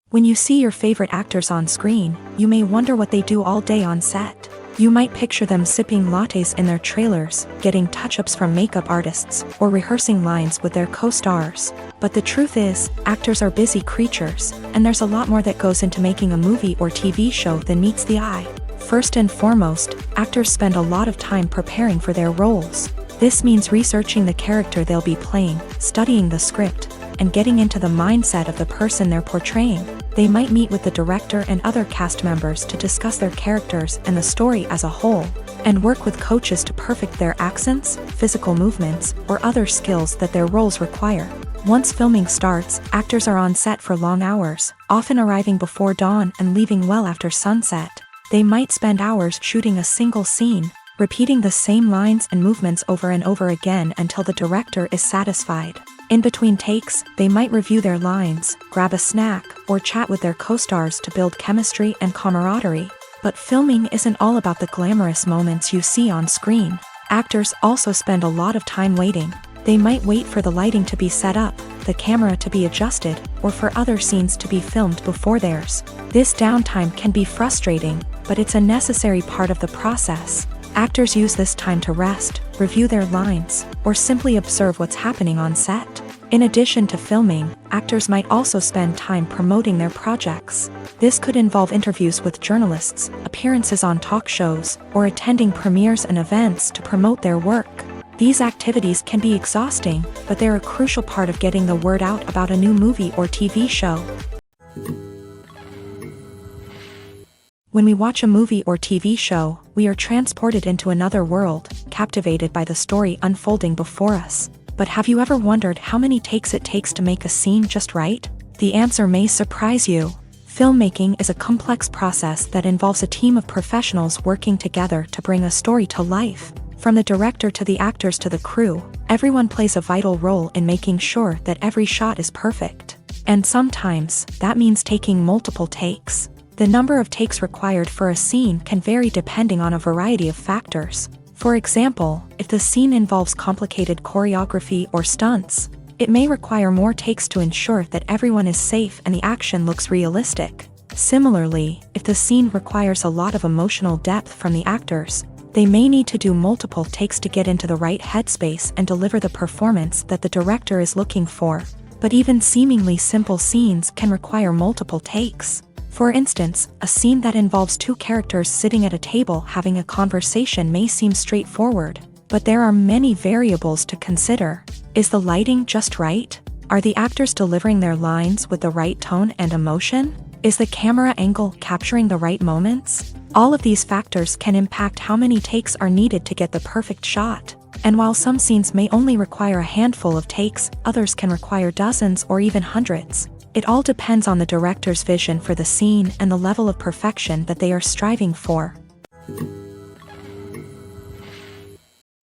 When you see your favorite actors on screen, you may wonder what they do all day on set. You might picture them sipping lattes in their trailers, getting touch-ups from makeup artists, or rehearsing lines with their co-stars. But the truth is, actors are busy creatures, and there's a lot more that goes into making a movie or TV show than meets the eye. First and foremost, actors spend a lot of time preparing for their roles. This means researching the character they'll be playing, studying the script, and getting into the mindset of the person they're portraying. They might meet with the director and other cast members to discuss their characters and the story as a whole, and work with coaches to perfect their accents, physical movements, or other skills that their roles require. Once filming starts, actors are on set for long hours, often arriving before dawn and leaving well after sunset. They might spend hours shooting a single scene, repeating the same lines and movements over and over again until the director is satisfied. In between takes, they might review their lines, grab a snack, or chat with their co-stars to build chemistry and camaraderie. But filming isn't all about the glamorous moments you see on screen. Actors also spend a lot of time waiting. They might wait for the lighting to be set up, the camera to be adjusted, or for other scenes to be filmed before theirs. This downtime can be frustrating, but it's a necessary part of the process. Actors use this time to rest, review their lines, or simply observe what's happening on set. In addition to filming, actors might also spend time promoting their projects. This could involve interviews with journalists, appearances on talk shows, or attending premieres and events to promote their work. These activities can be exhausting, but they're a crucial part of getting the word out about a new movie or TV show. When we watch a movie or TV show, we are transported into another world, captivated by the story unfolding before us. But have you ever wondered how many takes it takes to make a scene just right? The answer may surprise you. Filmmaking is a complex process that involves a team of professionals working together to bring a story to life. From the director to the actors to the crew, everyone plays a vital role in making sure that every shot is perfect. And sometimes, that means taking multiple takes. The number of takes required for a scene can vary depending on a variety of factors. For example, if the scene involves complicated choreography or stunts, it may require more takes to ensure that everyone is safe and the action looks realistic. Similarly, if the scene requires a lot of emotional depth from the actors, they may need to do multiple takes to get into the right headspace and deliver the performance that the director is looking for. But even seemingly simple scenes can require multiple takes. For instance, a scene that involves two characters sitting at a table having a conversation may seem straightforward, but there are many variables to consider. Is the lighting just right? Are the actors delivering their lines with the right tone and emotion? Is the camera angle capturing the right moments? All of these factors can impact how many takes are needed to get the perfect shot. And while some scenes may only require a handful of takes, others can require dozens or even hundreds. It all depends on the director's vision for the scene and the level of perfection that they are striving for.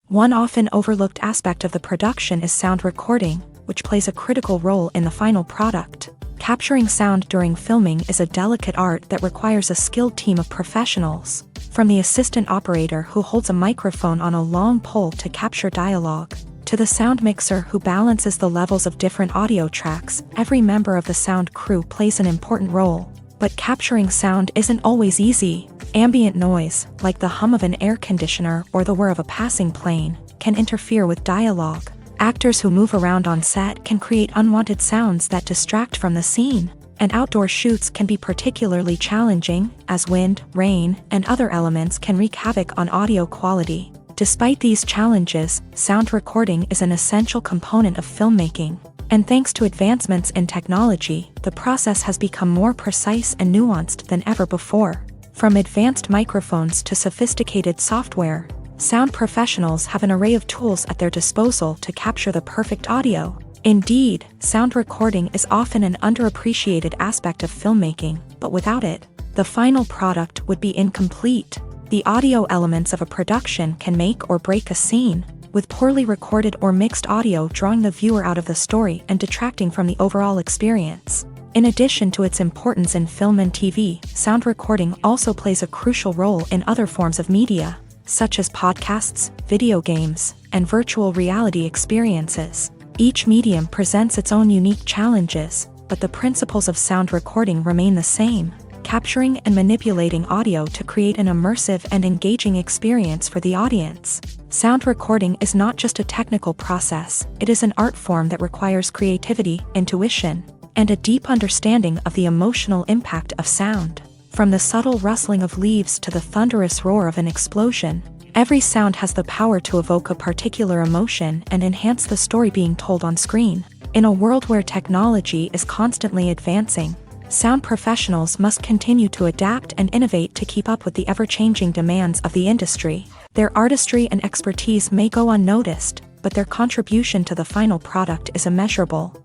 One often overlooked aspect of the production is sound recording, which plays a critical role in the final product. Capturing sound during filming is a delicate art that requires a skilled team of professionals. From the assistant operator who holds a microphone on a long pole to capture dialogue, to the sound mixer who balances the levels of different audio tracks, every member of the sound crew plays an important role. But capturing sound isn't always easy. Ambient noise, like the hum of an air conditioner or the whir of a passing plane, can interfere with dialogue. Actors who move around on set can create unwanted sounds that distract from the scene. And outdoor shoots can be particularly challenging, as wind, rain, and other elements can wreak havoc on audio quality. Despite these challenges, sound recording is an essential component of filmmaking. And thanks to advancements in technology, the process has become more precise and nuanced than ever before. From advanced microphones to sophisticated software, sound professionals have an array of tools at their disposal to capture the perfect audio. Indeed, sound recording is often an underappreciated aspect of filmmaking, but without it, the final product would be incomplete. The audio elements of a production can make or break a scene, with poorly recorded or mixed audio drawing the viewer out of the story and detracting from the overall experience. In addition to its importance in film and TV, sound recording also plays a crucial role in other forms of media, such as podcasts, video games, and virtual reality experiences. Each medium presents its own unique challenges, but the principles of sound recording remain the same: capturing and manipulating audio to create an immersive and engaging experience for the audience. Sound recording is not just a technical process, it is an art form that requires creativity, intuition, and a deep understanding of the emotional impact of sound. From the subtle rustling of leaves to the thunderous roar of an explosion, every sound has the power to evoke a particular emotion and enhance the story being told on screen. In a world where technology is constantly advancing, sound professionals must continue to adapt and innovate to keep up with the ever-changing demands of the industry. Their artistry and expertise may go unnoticed, but their contribution to the final product is immeasurable.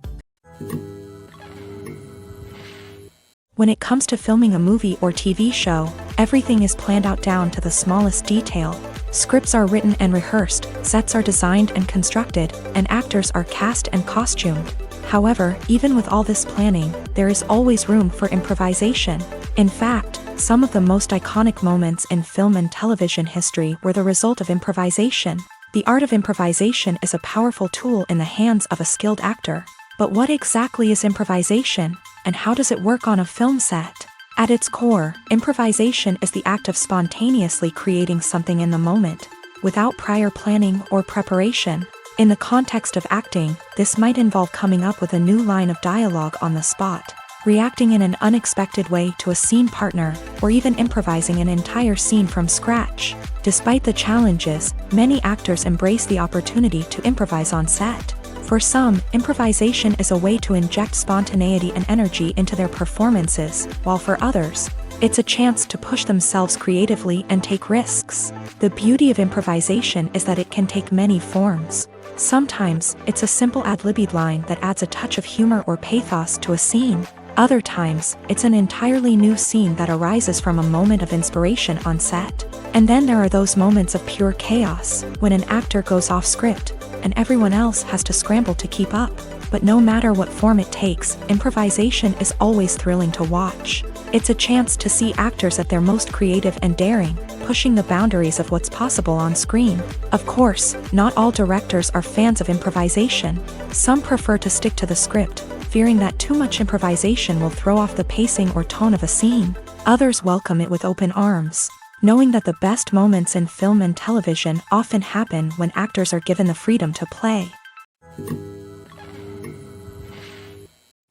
When it comes to filming a movie or TV show, everything is planned out down to the smallest detail. Scripts are written and rehearsed, sets are designed and constructed, and actors are cast and costumed. However, even with all this planning, there is always room for improvisation. In fact, some of the most iconic moments in film and television history were the result of improvisation. The art of improvisation is a powerful tool in the hands of a skilled actor. But what exactly is improvisation, and how does it work on a film set? At its core, improvisation is the act of spontaneously creating something in the moment, without prior planning or preparation. In the context of acting, this might involve coming up with a new line of dialogue on the spot, reacting in an unexpected way to a scene partner, or even improvising an entire scene from scratch. Despite the challenges, many actors embrace the opportunity to improvise on set. For some, improvisation is a way to inject spontaneity and energy into their performances, while for others, it's a chance to push themselves creatively and take risks. The beauty of improvisation is that it can take many forms. Sometimes, it's a simple ad-libbed line that adds a touch of humor or pathos to a scene. Other times, it's an entirely new scene that arises from a moment of inspiration on set. And then there are those moments of pure chaos, when an actor goes off script, and everyone else has to scramble to keep up. But no matter what form it takes, improvisation is always thrilling to watch. It's a chance to see actors at their most creative and daring, pushing the boundaries of what's possible on screen. Of course, not all directors are fans of improvisation. Some prefer to stick to the script, fearing that too much improvisation will throw off the pacing or tone of a scene. Others welcome it with open arms, knowing that the best moments in film and television often happen when actors are given the freedom to play.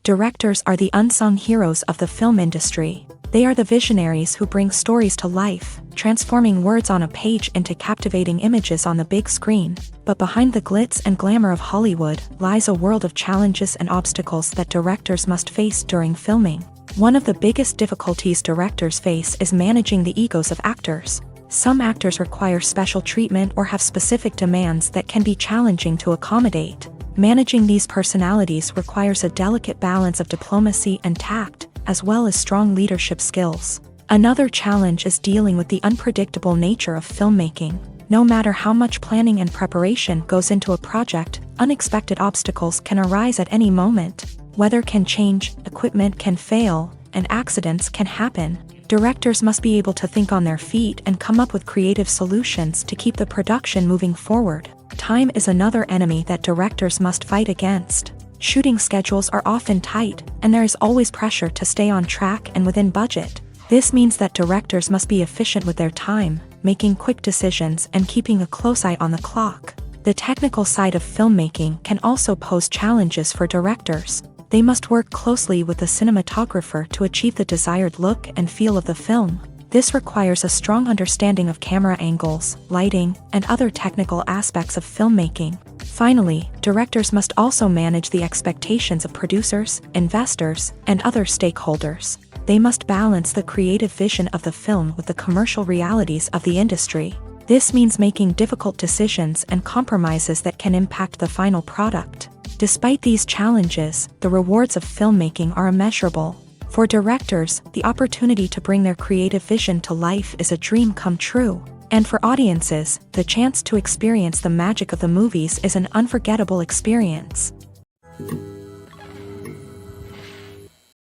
Directors are the unsung heroes of the film industry. They are the visionaries who bring stories to life, transforming words on a page into captivating images on the big screen. But behind the glitz and glamour of Hollywood lies a world of challenges and obstacles that directors must face during filming. One of the biggest difficulties directors face is managing the egos of actors. Some actors require special treatment or have specific demands that can be challenging to accommodate. Managing these personalities requires a delicate balance of diplomacy and tact, as well as strong leadership skills. Another challenge is dealing with the unpredictable nature of filmmaking. No matter how much planning and preparation goes into a project, unexpected obstacles can arise at any moment. Weather can change, equipment can fail, and accidents can happen. Directors must be able to think on their feet and come up with creative solutions to keep the production moving forward. Time is another enemy that directors must fight against. Shooting schedules are often tight, and there is always pressure to stay on track and within budget. This means that directors must be efficient with their time, making quick decisions and keeping a close eye on the clock. The technical side of filmmaking can also pose challenges for directors. They must work closely with the cinematographer to achieve the desired look and feel of the film. This requires a strong understanding of camera angles, lighting, and other technical aspects of filmmaking. Finally, directors must also manage the expectations of producers, investors, and other stakeholders. They must balance the creative vision of the film with the commercial realities of the industry. This means making difficult decisions and compromises that can impact the final product. Despite these challenges, the rewards of filmmaking are immeasurable. For directors, the opportunity to bring their creative vision to life is a dream come true. And for audiences, the chance to experience the magic of the movies is an unforgettable experience.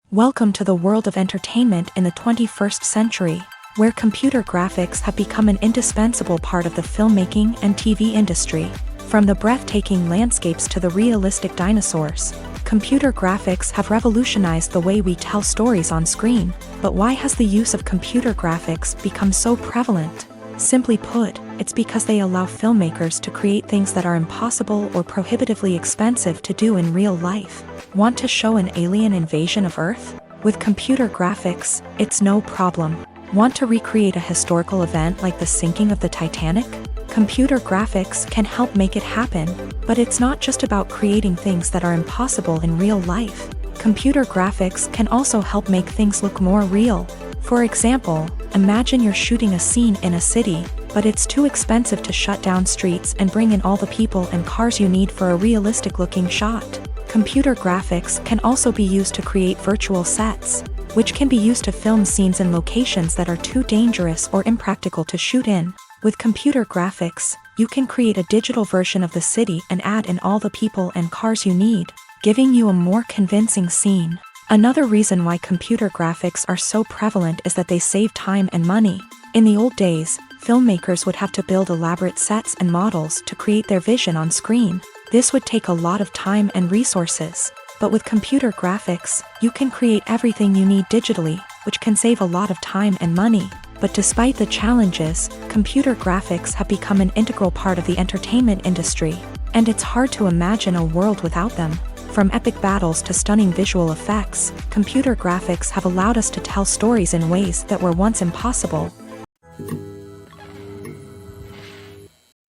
Welcome to the world of entertainment in the 21st century, where computer graphics have become an indispensable part of the filmmaking and TV industry. From the breathtaking landscapes to the realistic dinosaurs, computer graphics have revolutionized the way we tell stories on screen. But why has the use of computer graphics become so prevalent? Simply put, it's because they allow filmmakers to create things that are impossible or prohibitively expensive to do in real life. Want to show an alien invasion of Earth? With computer graphics, it's no problem. Want to recreate a historical event like the sinking of the Titanic? Computer graphics can help make it happen, but it's not just about creating things that are impossible in real life. Computer graphics can also help make things look more real. For example, imagine you're shooting a scene in a city, but it's too expensive to shut down streets and bring in all the people and cars you need for a realistic-looking shot. Computer graphics can also be used to create virtual sets, which can be used to film scenes in locations that are too dangerous or impractical to shoot in. With computer graphics, you can create a digital version of the city and add in all the people and cars you need, giving you a more convincing scene. Another reason why computer graphics are so prevalent is that they save time and money. In the old days, filmmakers would have to build elaborate sets and models to create their vision on screen. This would take a lot of time and resources. But with computer graphics, you can create everything you need digitally, which can save a lot of time and money. But despite the challenges, computer graphics have become an integral part of the entertainment industry, and it's hard to imagine a world without them. From epic battles to stunning visual effects, computer graphics have allowed us to tell stories in ways that were once impossible.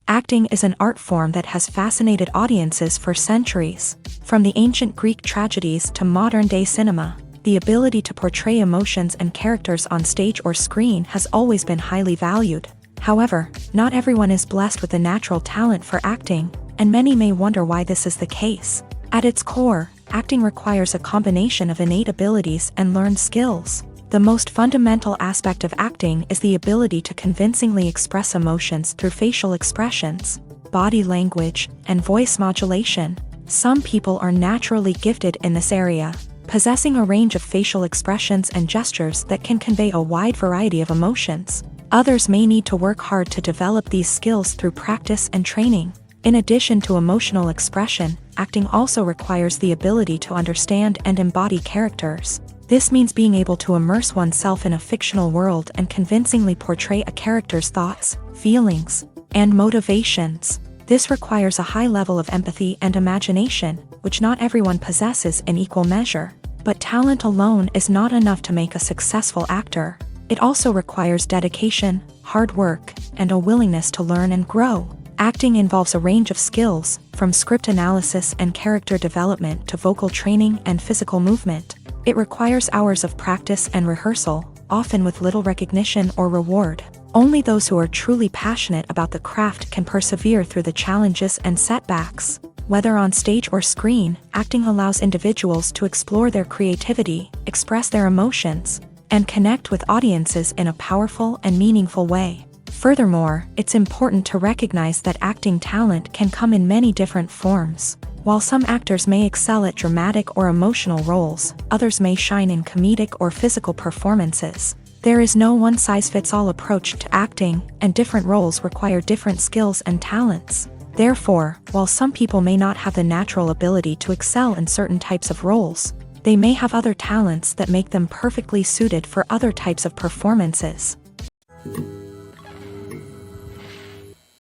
Acting is an art form that has fascinated audiences for centuries. From the ancient Greek tragedies to modern-day cinema, the ability to portray emotions and characters on stage or screen has always been highly valued. However, not everyone is blessed with a natural talent for acting, and many may wonder why this is the case. At its core, acting requires a combination of innate abilities and learned skills. The most fundamental aspect of acting is the ability to convincingly express emotions through facial expressions, body language, and voice modulation. Some people are naturally gifted in this area, possessing a range of facial expressions and gestures that can convey a wide variety of emotions. Others may need to work hard to develop these skills through practice and training. In addition to emotional expression, acting also requires the ability to understand and embody characters. This means being able to immerse oneself in a fictional world and convincingly portray a character's thoughts, feelings, and motivations. This requires a high level of empathy and imagination, which not everyone possesses in equal measure. But talent alone is not enough to make a successful actor. It also requires dedication, hard work, and a willingness to learn and grow. Acting involves a range of skills, from script analysis and character development to vocal training and physical movement. It requires hours of practice and rehearsal, often with little recognition or reward. Only those who are truly passionate about the craft can persevere through the challenges and setbacks. Whether on stage or screen, acting allows individuals to explore their creativity, express their emotions, and connect with audiences in a powerful and meaningful way. Furthermore, it's important to recognize that acting talent can come in many different forms. While some actors may excel at dramatic or emotional roles, others may shine in comedic or physical performances. There is no one-size-fits-all approach to acting, and different roles require different skills and talents. Therefore, while some people may not have the natural ability to excel in certain types of roles, they may have other talents that make them perfectly suited for other types of performances.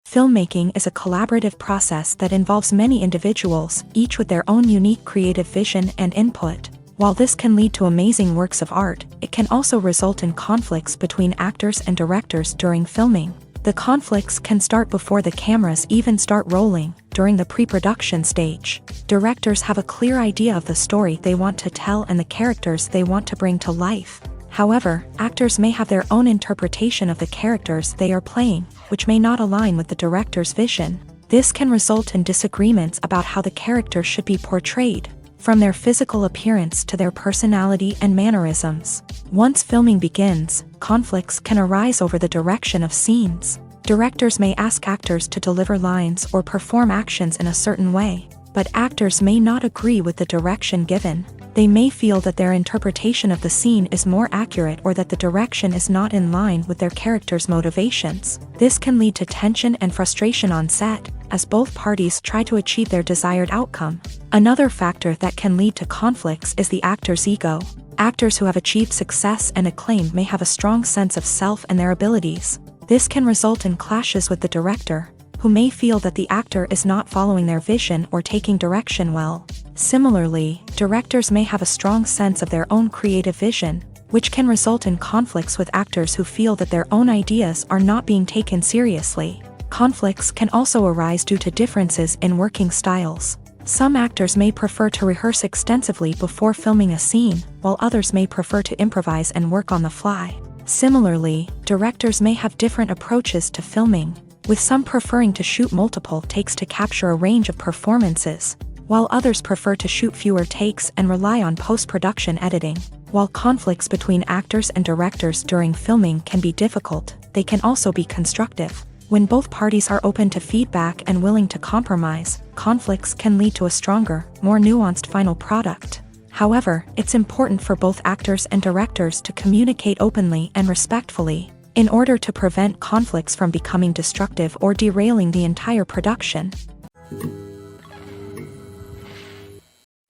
Filmmaking is a collaborative process that involves many individuals, each with their own unique creative vision and input. While this can lead to amazing works of art, it can also result in conflicts between actors and directors during filming. The conflicts can start before the cameras even start rolling, during the pre-production stage. Directors have a clear idea of the story they want to tell and the characters they want to bring to life. However, actors may have their own interpretation of the characters they are playing, which may not align with the director's vision. This can result in disagreements about how the character should be portrayed, from their physical appearance to their personality and mannerisms. Once filming begins, conflicts can arise over the direction of scenes. Directors may ask actors to deliver lines or perform actions in a certain way, but actors may not agree with the direction given. They may feel that their interpretation of the scene is more accurate or that the direction is not in line with their character's motivations. This can lead to tension and frustration on set, as both parties try to achieve their desired outcome. Another factor that can lead to conflicts is the actor's ego. Actors who have achieved success and acclaim may have a strong sense of self and their abilities. This can result in clashes with the director, who may feel that the actor is not following their vision or taking direction well. Similarly, directors may have a strong sense of their own creative vision, which can result in conflicts with actors who feel that their own ideas are not being taken seriously. Conflicts can also arise due to differences in working styles. Some actors may prefer to rehearse extensively before filming a scene, while others may prefer to improvise and work on the fly. Similarly, directors may have different approaches to filming, with some preferring to shoot multiple takes to capture a range of performances, while others prefer to shoot fewer takes and rely on post-production editing. While conflicts between actors and directors during filming can be difficult, they can also be constructive. When both parties are open to feedback and willing to compromise, conflicts can lead to a stronger, more nuanced final product. However, it's important for both actors and directors to communicate openly and respectfully, in order to prevent conflicts from becoming destructive or derailing the entire production.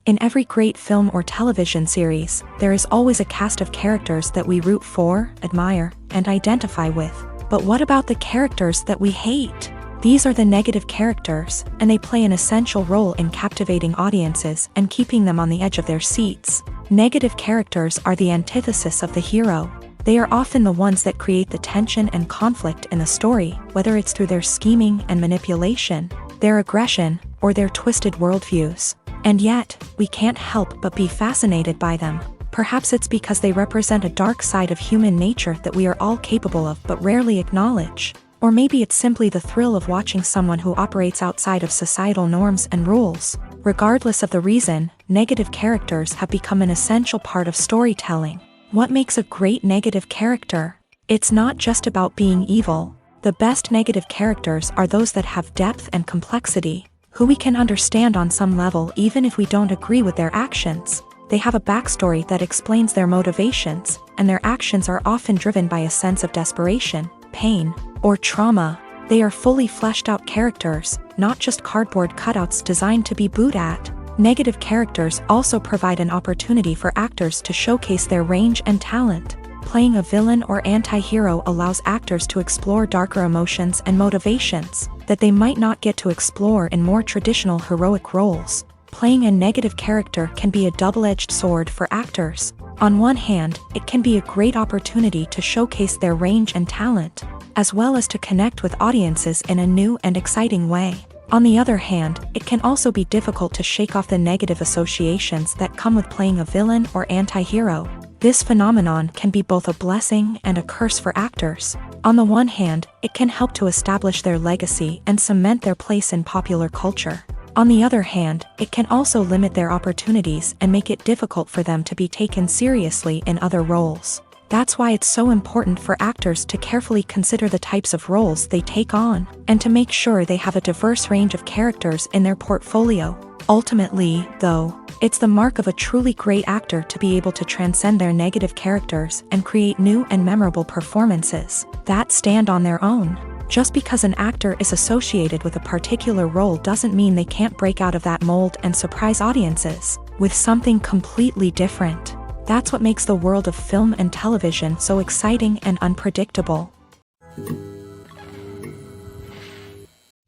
In every great film or television series, there is always a cast of characters that we root for, admire, and identify with. But what about the characters that we hate? These are the negative characters, and they play an essential role in captivating audiences and keeping them on the edge of their seats. Negative characters are the antithesis of the hero. They are often the ones that create the tension and conflict in the story, whether it's through their scheming and manipulation, their aggression, or their twisted worldviews. And yet, we can't help but be fascinated by them. Perhaps it's because they represent a dark side of human nature that we are all capable of but rarely acknowledge. Or maybe it's simply the thrill of watching someone who operates outside of societal norms and rules. Regardless of the reason, negative characters have become an essential part of storytelling. What makes a great negative character? It's not just about being evil. The best negative characters are those that have depth and complexity, who we can understand on some level even if we don't agree with their actions. They have a backstory that explains their motivations, and their actions are often driven by a sense of desperation, pain, or trauma. They are fully fleshed out characters, not just cardboard cutouts designed to be booed at. Negative characters also provide an opportunity for actors to showcase their range and talent. Playing a villain or anti-hero allows actors to explore darker emotions and motivations that they might not get to explore in more traditional heroic roles. Playing a negative character can be a double-edged sword for actors. On one hand, it can be a great opportunity to showcase their range and talent, as well as to connect with audiences in a new and exciting way. On the other hand, it can also be difficult to shake off the negative associations that come with playing a villain or anti-hero. This phenomenon can be both a blessing and a curse for actors. On the one hand, it can help to establish their legacy and cement their place in popular culture. On the other hand, it can also limit their opportunities and make it difficult for them to be taken seriously in other roles. That's why it's so important for actors to carefully consider the types of roles they take on, and to make sure they have a diverse range of characters in their portfolio. Ultimately, though, it's the mark of a truly great actor to be able to transcend their negative characters and create new and memorable performances that stand on their own. Just because an actor is associated with a particular role doesn't mean they can't break out of that mold and surprise audiences with something completely different. That's what makes the world of film and television so exciting and unpredictable.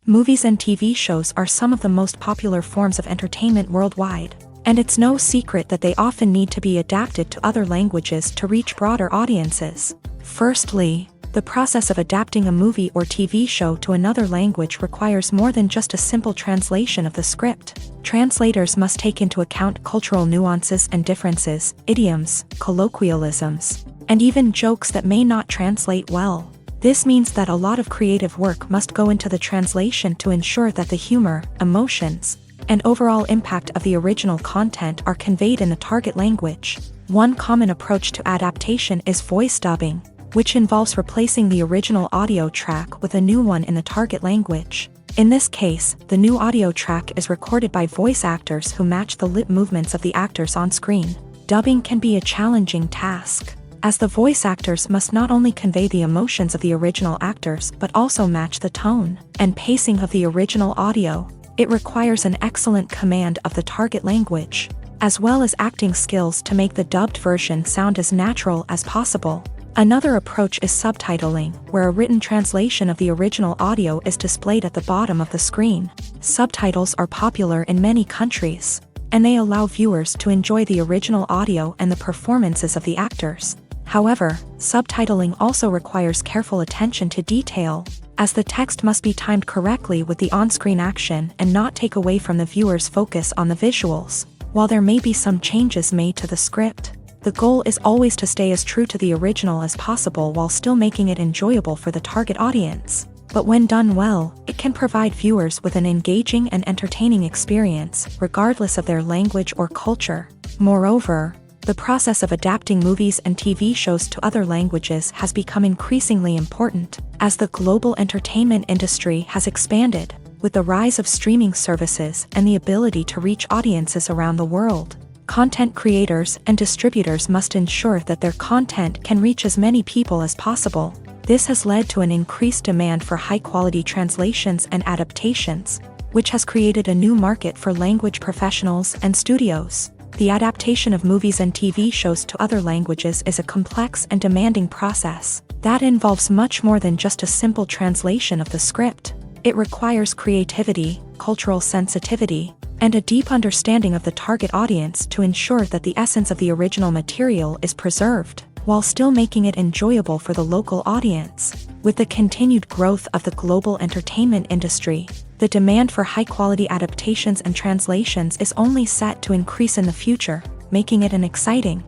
Movies and TV shows are some of the most popular forms of entertainment worldwide, and it's no secret that they often need to be adapted to other languages to reach broader audiences. Firstly, The process of adapting a movie or TV show to another language requires more than just a simple translation of the script. Translators must take into account cultural nuances and differences, idioms, colloquialisms, and even jokes that may not translate well. This means that a lot of creative work must go into the translation to ensure that the humor, emotions, and overall impact of the original content are conveyed in the target language. One common approach to adaptation is voice dubbing, which involves replacing the original audio track with a new one in the target language. In this case, the new audio track is recorded by voice actors who match the lip movements of the actors on screen. Dubbing can be a challenging task, as the voice actors must not only convey the emotions of the original actors but also match the tone and pacing of the original audio. It requires an excellent command of the target language, as well as acting skills to make the dubbed version sound as natural as possible. Another approach is subtitling, where a written translation of the original audio is displayed at the bottom of the screen. Subtitles are popular in many countries, and they allow viewers to enjoy the original audio and the performances of the actors. However, subtitling also requires careful attention to detail, as the text must be timed correctly with the on-screen action and not take away from the viewer's focus on the visuals. While there may be some changes made to the script, the goal is always to stay as true to the original as possible while still making it enjoyable for the target audience. But when done well, it can provide viewers with an engaging and entertaining experience, regardless of their language or culture. Moreover, the process of adapting movies and TV shows to other languages has become increasingly important, as the global entertainment industry has expanded, with the rise of streaming services and the ability to reach audiences around the world. Content creators and distributors must ensure that their content can reach as many people as possible. This has led to an increased demand for high-quality translations and adaptations, which has created a new market for language professionals and studios. The adaptation of movies and TV shows to other languages is a complex and demanding process that involves much more than just a simple translation of the script. It requires creativity, cultural sensitivity, and a deep understanding of the target audience to ensure that the essence of the original material is preserved, while still making it enjoyable for the local audience. With the continued growth of the global entertainment industry, the demand for high-quality adaptations and translations is only set to increase in the future, making it an exciting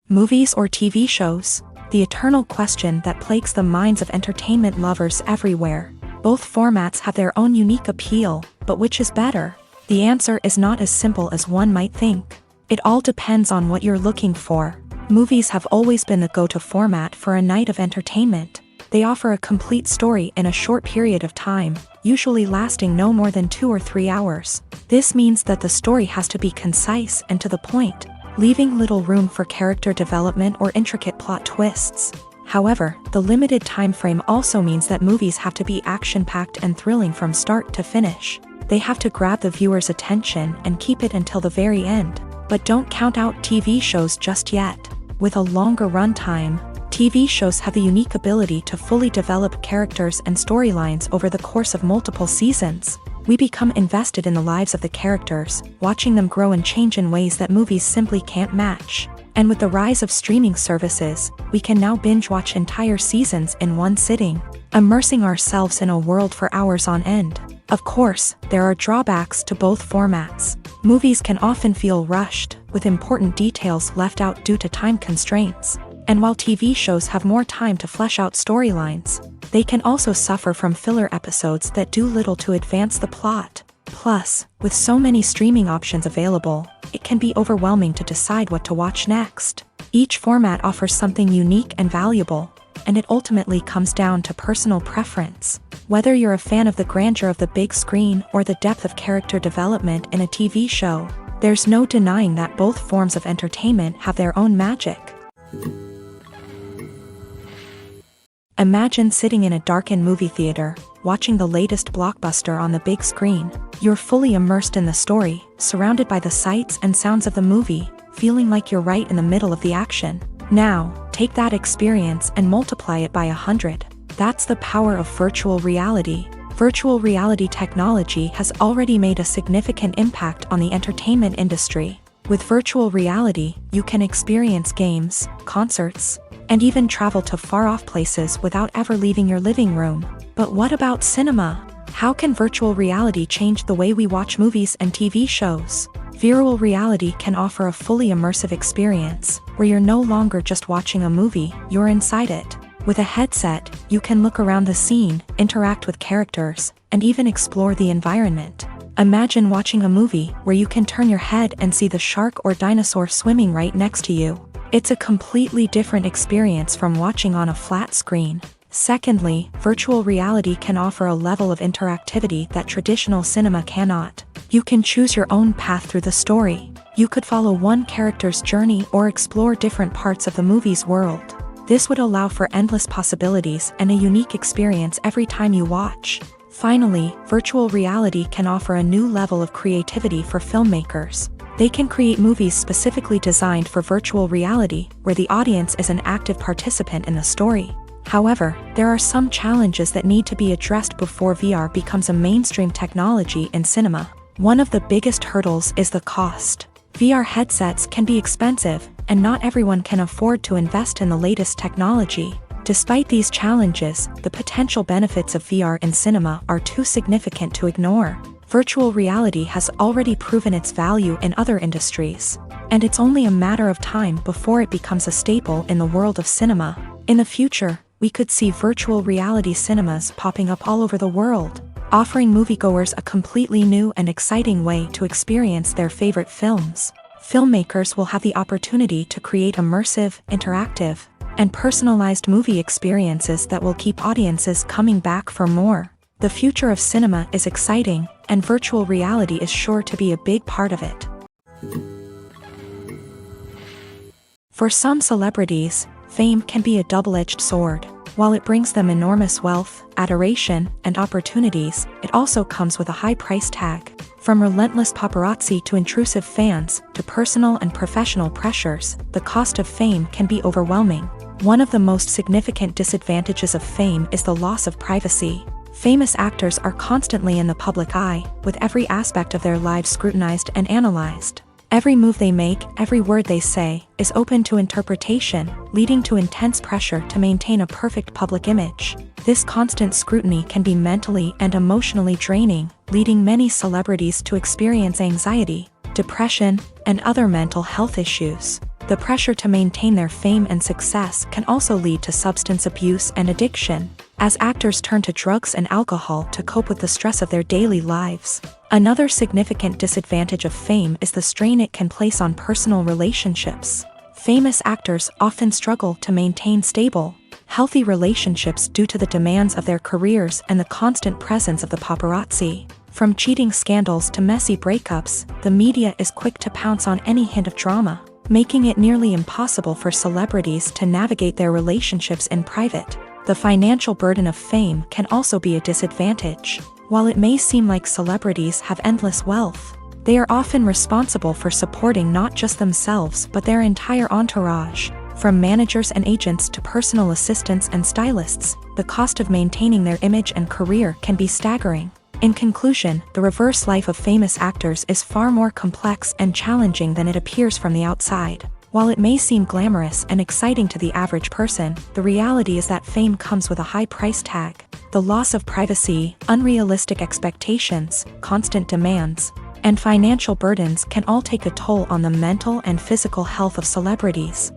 movies or TV shows. The eternal question that plagues the minds of entertainment lovers everywhere. Both formats have their own unique appeal, but which is better? The answer is not as simple as one might think. It all depends on what you're looking for. Movies have always been the go-to format for a night of entertainment. They offer a complete story in a short period of time, usually lasting no more than 2 or 3 hours. This means that the story has to be concise and to the point, leaving little room for character development or intricate plot twists. However, the limited time frame also means that movies have to be action-packed and thrilling from start to finish. They have to grab the viewer's attention and keep it until the very end. But don't count out TV shows just yet. With a longer runtime, TV shows have the unique ability to fully develop characters and storylines over the course of multiple seasons. We become invested in the lives of the characters, watching them grow and change in ways that movies simply can't match. And with the rise of streaming services, we can now binge-watch entire seasons in one sitting, immersing ourselves in a world for hours on end. Of course, there are drawbacks to both formats. Movies can often feel rushed, with important details left out due to time constraints. And while TV shows have more time to flesh out storylines, they can also suffer from filler episodes that do little to advance the plot. Plus, with so many streaming options available, it can be overwhelming to decide what to watch next. Each format offers something unique and valuable, and it ultimately comes down to personal preference. Whether you're a fan of the grandeur of the big screen or the depth of character development in a TV show, there's no denying that both forms of entertainment have their own magic. Imagine sitting in a darkened movie theater, watching the latest blockbuster on the big screen. You're fully immersed in the story, surrounded by the sights and sounds of the movie, feeling like you're right in the middle of the action. Now, take that experience and multiply it by 100. That's the power of virtual reality. Virtual reality technology has already made a significant impact on the entertainment industry. With virtual reality, you can experience games, concerts, and even travel to far-off places without ever leaving your living room. But what about cinema? How can virtual reality change the way we watch movies and TV shows? Virtual reality can offer a fully immersive experience, where you're no longer just watching a movie, you're inside it. With a headset, you can look around the scene, interact with characters, and even explore the environment. Imagine watching a movie where you can turn your head and see the shark or dinosaur swimming right next to you. It's a completely different experience from watching on a flat screen. Secondly, virtual reality can offer a level of interactivity that traditional cinema cannot. You can choose your own path through the story. You could follow one character's journey or explore different parts of the movie's world. This would allow for endless possibilities and a unique experience every time you watch. Finally, virtual reality can offer a new level of creativity for filmmakers. They can create movies specifically designed for virtual reality, where the audience is an active participant in the story. However, there are some challenges that need to be addressed before VR becomes a mainstream technology in cinema. One of the biggest hurdles is the cost. VR headsets can be expensive, and not everyone can afford to invest in the latest technology. Despite these challenges, the potential benefits of VR in cinema are too significant to ignore. Virtual reality has already proven its value in other industries, and it's only a matter of time before it becomes a staple in the world of cinema. In the future, we could see virtual reality cinemas popping up all over the world, offering moviegoers a completely new and exciting way to experience their favorite films. Filmmakers will have the opportunity to create immersive, interactive, and personalized movie experiences that will keep audiences coming back for more. The future of cinema is exciting, and virtual reality is sure to be a big part of it. For some celebrities, fame can be a double-edged sword. While it brings them enormous wealth, adoration, and opportunities, it also comes with a high price tag. From relentless paparazzi to intrusive fans, to personal and professional pressures, the cost of fame can be overwhelming. One of the most significant disadvantages of fame is the loss of privacy. Famous actors are constantly in the public eye, with every aspect of their lives scrutinized and analyzed. Every move they make, every word they say, is open to interpretation, leading to intense pressure to maintain a perfect public image. This constant scrutiny can be mentally and emotionally draining, leading many celebrities to experience anxiety, depression, and other mental health issues. The pressure to maintain their fame and success can also lead to substance abuse and addiction, as actors turn to drugs and alcohol to cope with the stress of their daily lives. Another significant disadvantage of fame is the strain it can place on personal relationships. Famous actors often struggle to maintain stable, healthy relationships due to the demands of their careers and the constant presence of the paparazzi. From cheating scandals to messy breakups, the media is quick to pounce on any hint of drama, making it nearly impossible for celebrities to navigate their relationships in private. The financial burden of fame can also be a disadvantage. While it may seem like celebrities have endless wealth, they are often responsible for supporting not just themselves but their entire entourage. From managers and agents to personal assistants and stylists, the cost of maintaining their image and career can be staggering. In conclusion, the reverse life of famous actors is far more complex and challenging than it appears from the outside. While it may seem glamorous and exciting to the average person, the reality is that fame comes with a high price tag. The loss of privacy, unrealistic expectations, constant demands, and financial burdens can all take a toll on the mental and physical health of celebrities.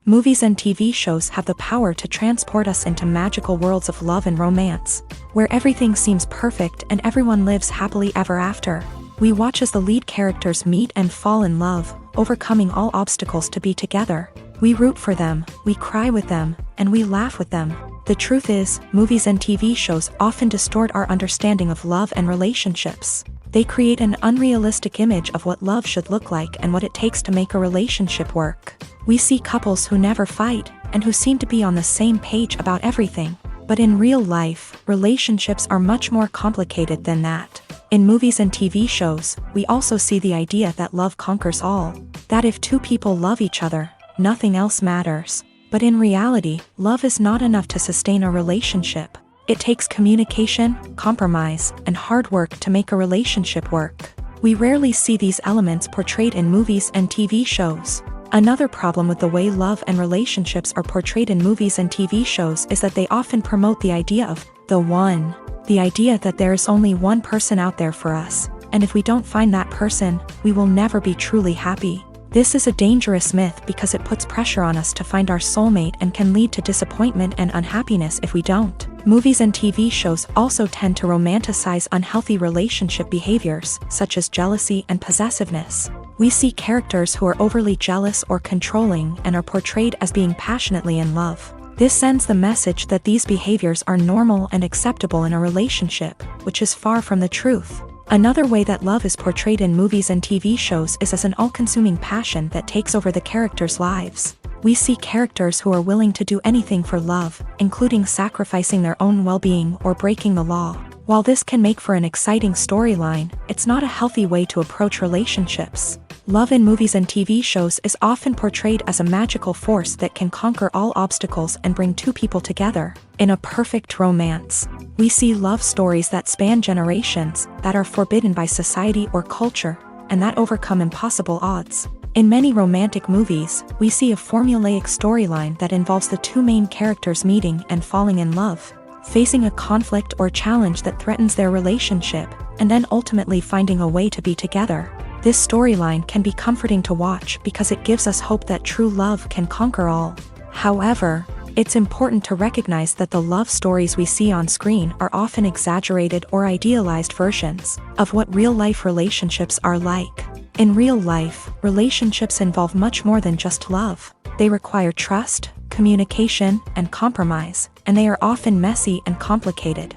Movies and TV shows have the power to transport us into magical worlds of love and romance, where everything seems perfect and everyone lives happily ever after. We watch as the lead characters meet and fall in love, overcoming all obstacles to be together. We root for them, we cry with them, and we laugh with them. The truth is, movies and TV shows often distort our understanding of love and relationships. They create an unrealistic image of what love should look like and what it takes to make a relationship work. We see couples who never fight, and who seem to be on the same page about everything. But in real life, relationships are much more complicated than that. In movies and TV shows, we also see the idea that love conquers all. That if two people love each other, nothing else matters. But in reality, love is not enough to sustain a relationship. It takes communication, compromise, and hard work to make a relationship work. We rarely see these elements portrayed in movies and TV shows. Another problem with the way love and relationships are portrayed in movies and TV shows is that they often promote the idea of the one. The idea that there is only one person out there for us, and if we don't find that person, we will never be truly happy. This is a dangerous myth because it puts pressure on us to find our soulmate and can lead to disappointment and unhappiness if we don't. Movies and TV shows also tend to romanticize unhealthy relationship behaviors, such as jealousy and possessiveness. We see characters who are overly jealous or controlling and are portrayed as being passionately in love. This sends the message that these behaviors are normal and acceptable in a relationship, which is far from the truth. Another way that love is portrayed in movies and TV shows is as an all-consuming passion that takes over the characters' lives. We see characters who are willing to do anything for love, including sacrificing their own well-being or breaking the law. While this can make for an exciting storyline, it's not a healthy way to approach relationships. Love in movies and TV shows is often portrayed as a magical force that can conquer all obstacles and bring two people together. In a perfect romance, we see love stories that span generations, that are forbidden by society or culture, and that overcome impossible odds. In many romantic movies, we see a formulaic storyline that involves the two main characters meeting and falling in love, facing a conflict or challenge that threatens their relationship, and then ultimately finding a way to be together. This storyline can be comforting to watch because it gives us hope that true love can conquer all. However, it's important to recognize that the love stories we see on screen are often exaggerated or idealized versions of what real-life relationships are like. In real life, relationships involve much more than just love. They require trust, communication, and compromise, and they are often messy and complicated.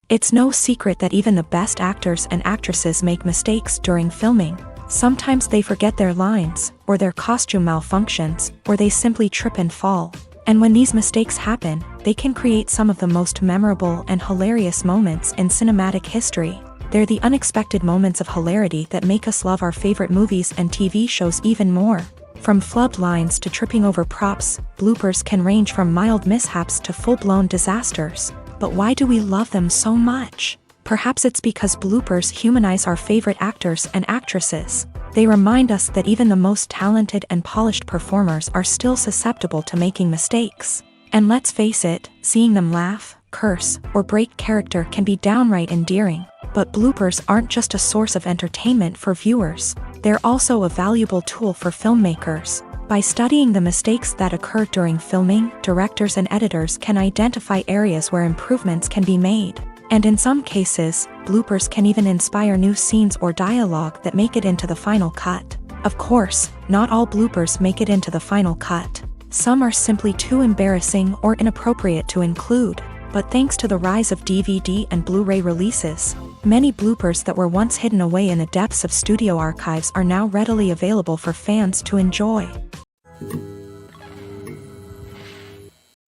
It's no secret that even the best actors and actresses make mistakes during filming. Sometimes they forget their lines, or their costume malfunctions, or they simply trip and fall. And when these mistakes happen, they can create some of the most memorable and hilarious moments in cinematic history. They're the unexpected moments of hilarity that make us love our favorite movies and TV shows even more. From flubbed lines to tripping over props, bloopers can range from mild mishaps to full-blown disasters. But why do we love them so much? Perhaps it's because bloopers humanize our favorite actors and actresses. They remind us that even the most talented and polished performers are still susceptible to making mistakes. And let's face it, seeing them laugh, curse, or break character can be downright endearing. But bloopers aren't just a source of entertainment for viewers. They're also a valuable tool for filmmakers. By studying the mistakes that occur during filming, directors and editors can identify areas where improvements can be made. And in some cases, bloopers can even inspire new scenes or dialogue that make it into the final cut. Of course, not all bloopers make it into the final cut. Some are simply too embarrassing or inappropriate to include. But thanks to the rise of DVD and Blu-ray releases, many bloopers that were once hidden away in the depths of studio archives are now readily available for fans to enjoy.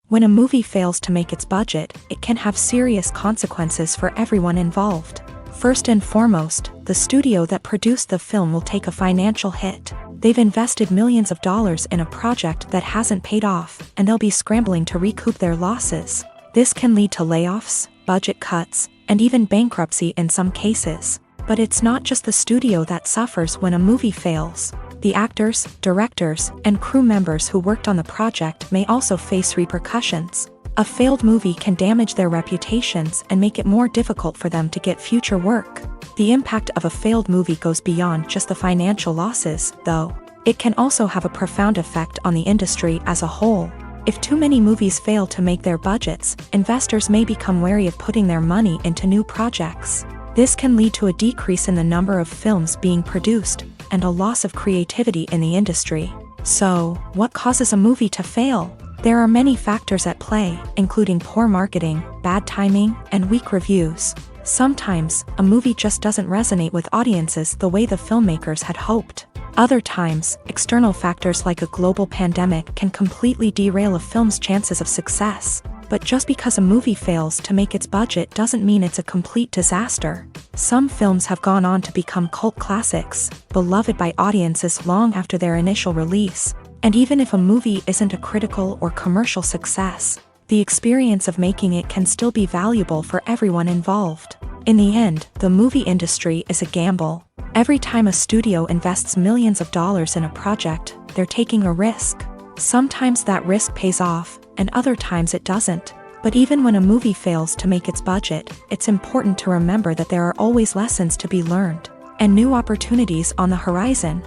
When a movie fails to make its budget, it can have serious consequences for everyone involved. First and foremost, the studio that produced the film will take a financial hit. They've invested millions of dollars in a project that hasn't paid off, and they'll be scrambling to recoup their losses. This can lead to layoffs, budget cuts, and even bankruptcy in some cases. But it's not just the studio that suffers when a movie fails. The actors, directors, and crew members who worked on the project may also face repercussions. A failed movie can damage their reputations and make it more difficult for them to get future work. The impact of a failed movie goes beyond just the financial losses, though. It can also have a profound effect on the industry as a whole. If too many movies fail to make their budgets, investors may become wary of putting their money into new projects. This can lead to a decrease in the number of films being produced, and a loss of creativity in the industry. So, what causes a movie to fail? There are many factors at play, including poor marketing, bad timing, and weak reviews. Sometimes, a movie just doesn't resonate with audiences the way the filmmakers had hoped. Other times, external factors like a global pandemic can completely derail a film's chances of success. But just because a movie fails to make its budget doesn't mean it's a complete disaster. Some films have gone on to become cult classics, beloved by audiences long after their initial release. And even if a movie isn't a critical or commercial success, the experience of making it can still be valuable for everyone involved. In the end, the movie industry is a gamble. Every time a studio invests millions of dollars in a project, they're taking a risk. Sometimes that risk pays off, and other times it doesn't. But even when a movie fails to make its budget, it's important to remember that there are always lessons to be learned, and new opportunities on the horizon.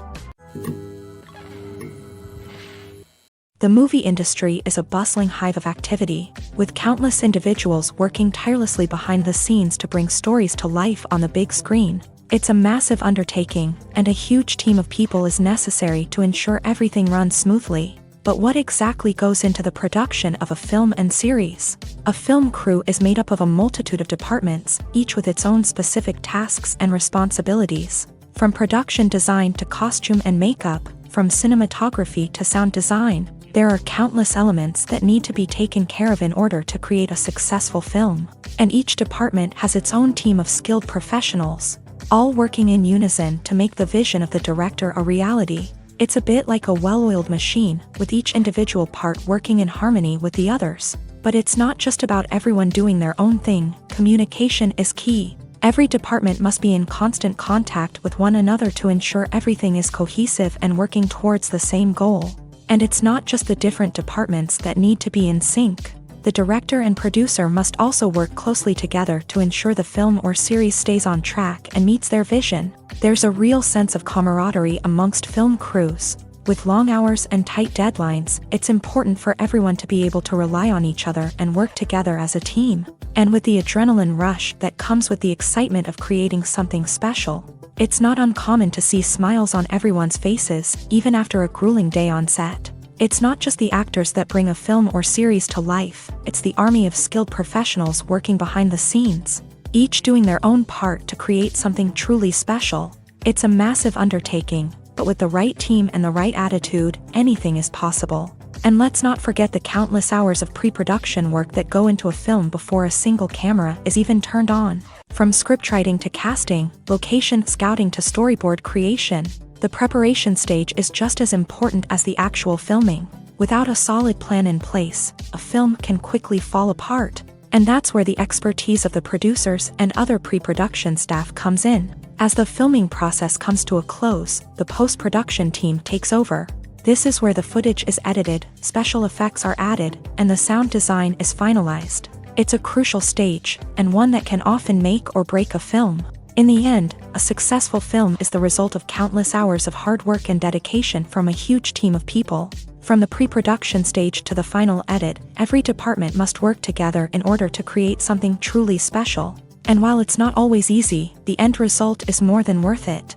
The movie industry is a bustling hive of activity, with countless individuals working tirelessly behind the scenes to bring stories to life on the big screen. It's a massive undertaking, and a huge team of people is necessary to ensure everything runs smoothly. But what exactly goes into the production of a film and series? A film crew is made up of a multitude of departments, each with its own specific tasks and responsibilities. From production design to costume and makeup, from cinematography to sound design, there are countless elements that need to be taken care of in order to create a successful film. And each department has its own team of skilled professionals, all working in unison to make the vision of the director a reality. It's a bit like a well-oiled machine, with each individual part working in harmony with the others. But it's not just about everyone doing their own thing. Communication is key. Every department must be in constant contact with one another to ensure everything is cohesive and working towards the same goal. And it's not just the different departments that need to be in sync. The director and producer must also work closely together to ensure the film or series stays on track and meets their vision. There's a real sense of camaraderie amongst film crews. With long hours and tight deadlines, it's important for everyone to be able to rely on each other and work together as a team. And with the adrenaline rush that comes with the excitement of creating something special, it's not uncommon to see smiles on everyone's faces, even after a grueling day on set. It's not just the actors that bring a film or series to life, it's the army of skilled professionals working behind the scenes, each doing their own part to create something truly special. It's a massive undertaking, but with the right team and the right attitude, anything is possible. And let's not forget the countless hours of pre-production work that go into a film before a single camera is even turned on. From scriptwriting to casting, location scouting to storyboard creation, the preparation stage is just as important as the actual filming. Without a solid plan in place, a film can quickly fall apart. And that's where the expertise of the producers and other pre-production staff comes in. As the filming process comes to a close, the post-production team takes over. This is where the footage is edited, special effects are added, and the sound design is finalized. It's a crucial stage, and one that can often make or break a film. In the end, a successful film is the result of countless hours of hard work and dedication from a huge team of people. From the pre-production stage to the final edit, every department must work together in order to create something truly special. And while it's not always easy, the end result is more than worth it.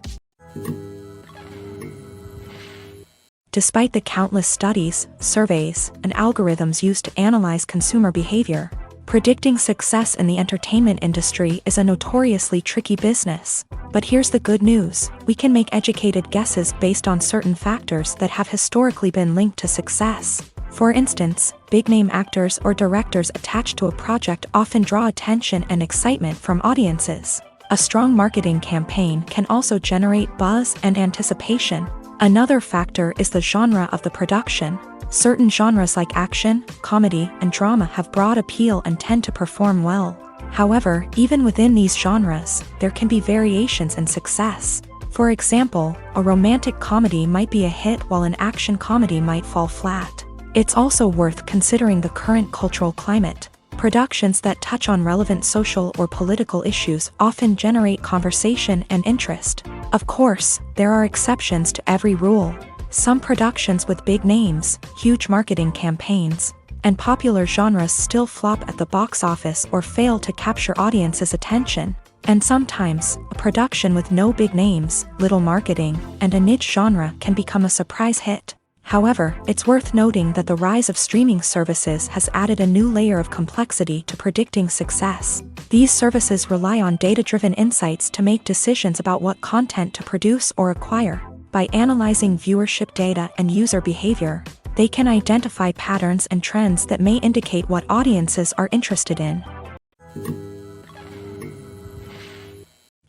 Despite the countless studies, surveys, and algorithms used to analyze consumer behavior, predicting success in the entertainment industry is a notoriously tricky business. But here's the good news: we can make educated guesses based on certain factors that have historically been linked to success. For instance, big-name actors or directors attached to a project often draw attention and excitement from audiences. A strong marketing campaign can also generate buzz and anticipation. Another factor is the genre of the production. Certain genres like action, comedy, and drama have broad appeal and tend to perform well. However, even within these genres, there can be variations in success. For example, a romantic comedy might be a hit while an action comedy might fall flat. It's also worth considering the current cultural climate. Productions that touch on relevant social or political issues often generate conversation and interest. Of course, there are exceptions to every rule. Some productions with big names, huge marketing campaigns, and popular genres still flop at the box office or fail to capture audiences' attention. And sometimes, a production with no big names, little marketing, and a niche genre can become a surprise hit. However, it's worth noting that the rise of streaming services has added a new layer of complexity to predicting success. These services rely on data-driven insights to make decisions about what content to produce or acquire. By analyzing viewership data and user behavior, they can identify patterns and trends that may indicate what audiences are interested in.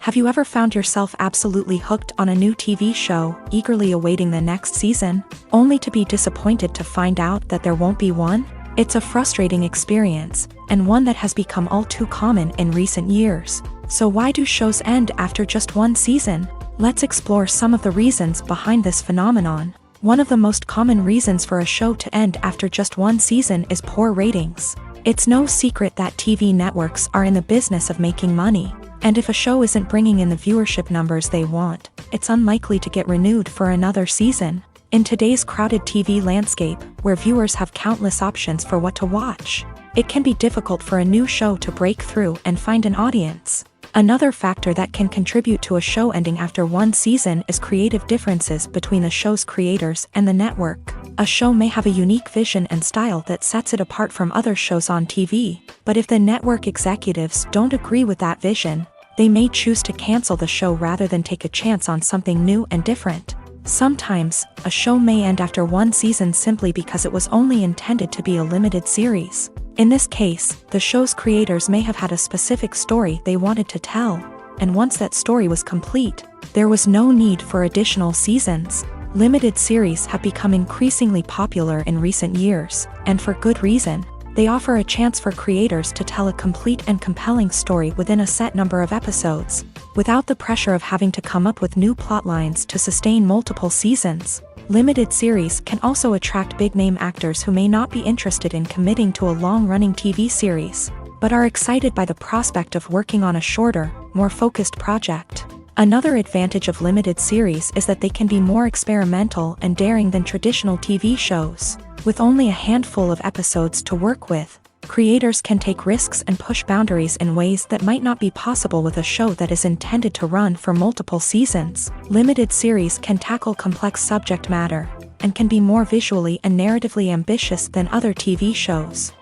Have you ever found yourself absolutely hooked on a new TV show, eagerly awaiting the next season, only to be disappointed to find out that there won't be one? It's a frustrating experience, and one that has become all too common in recent years. So why do shows end after just one season? Let's explore some of the reasons behind this phenomenon. One of the most common reasons for a show to end after just one season is poor ratings. It's no secret that TV networks are in the business of making money, and if a show isn't bringing in the viewership numbers they want, it's unlikely to get renewed for another season. In today's crowded TV landscape, where viewers have countless options for what to watch, it can be difficult for a new show to break through and find an audience. Another factor that can contribute to a show ending after one season is creative differences between the show's creators and the network. A show may have a unique vision and style that sets it apart from other shows on TV, but if the network executives don't agree with that vision, they may choose to cancel the show rather than take a chance on something new and different. Sometimes, a show may end after one season simply because it was only intended to be a limited series. In this case, the show's creators may have had a specific story they wanted to tell, and once that story was complete, there was no need for additional seasons. Limited series have become increasingly popular in recent years, and for good reason. They offer a chance for creators to tell a complete and compelling story within a set number of episodes, without the pressure of having to come up with new plotlines to sustain multiple seasons. Limited series can also attract big-name actors who may not be interested in committing to a long-running TV series, but are excited by the prospect of working on a shorter, more focused project. Another advantage of limited series is that they can be more experimental and daring than traditional TV shows. With only a handful of episodes to work with, creators can take risks and push boundaries in ways that might not be possible with a show that is intended to run for multiple seasons. Limited series can tackle complex subject matter, and can be more visually and narratively ambitious than other TV shows.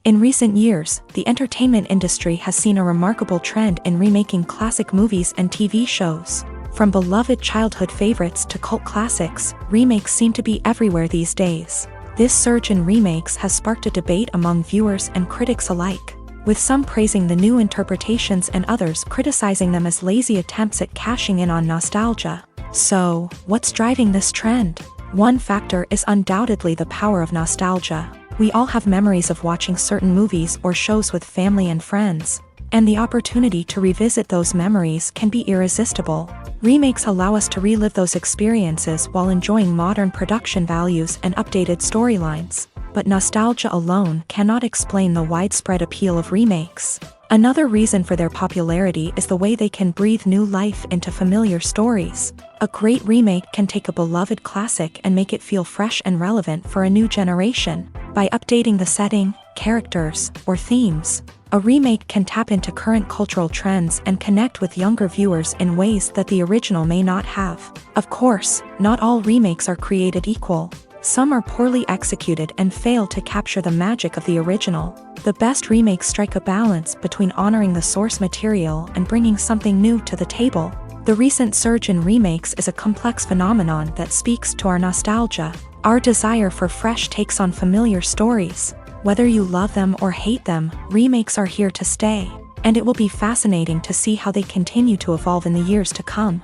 In recent years, the entertainment industry has seen a remarkable trend in remaking classic movies and TV shows. From beloved childhood favorites to cult classics, remakes seem to be everywhere these days. This surge in remakes has sparked a debate among viewers and critics alike, with some praising the new interpretations and others criticizing them as lazy attempts at cashing in on nostalgia. So, what's driving this trend? One factor is undoubtedly the power of nostalgia. We all have memories of watching certain movies or shows with family and friends, and the opportunity to revisit those memories can be irresistible. Remakes allow us to relive those experiences while enjoying modern production values and updated storylines, but nostalgia alone cannot explain the widespread appeal of remakes. Another reason for their popularity is the way they can breathe new life into familiar stories. A great remake can take a beloved classic and make it feel fresh and relevant for a new generation. By updating the setting, characters, or themes, a remake can tap into current cultural trends and connect with younger viewers in ways that the original may not have. Of course, not all remakes are created equal. Some are poorly executed and fail to capture the magic of the original. The best remakes strike a balance between honoring the source material and bringing something new to the table. The recent surge in remakes is a complex phenomenon that speaks to our nostalgia, our desire for fresh takes on familiar stories. Whether you love them or hate them, remakes are here to stay, and it will be fascinating to see how they continue to evolve in the years to come.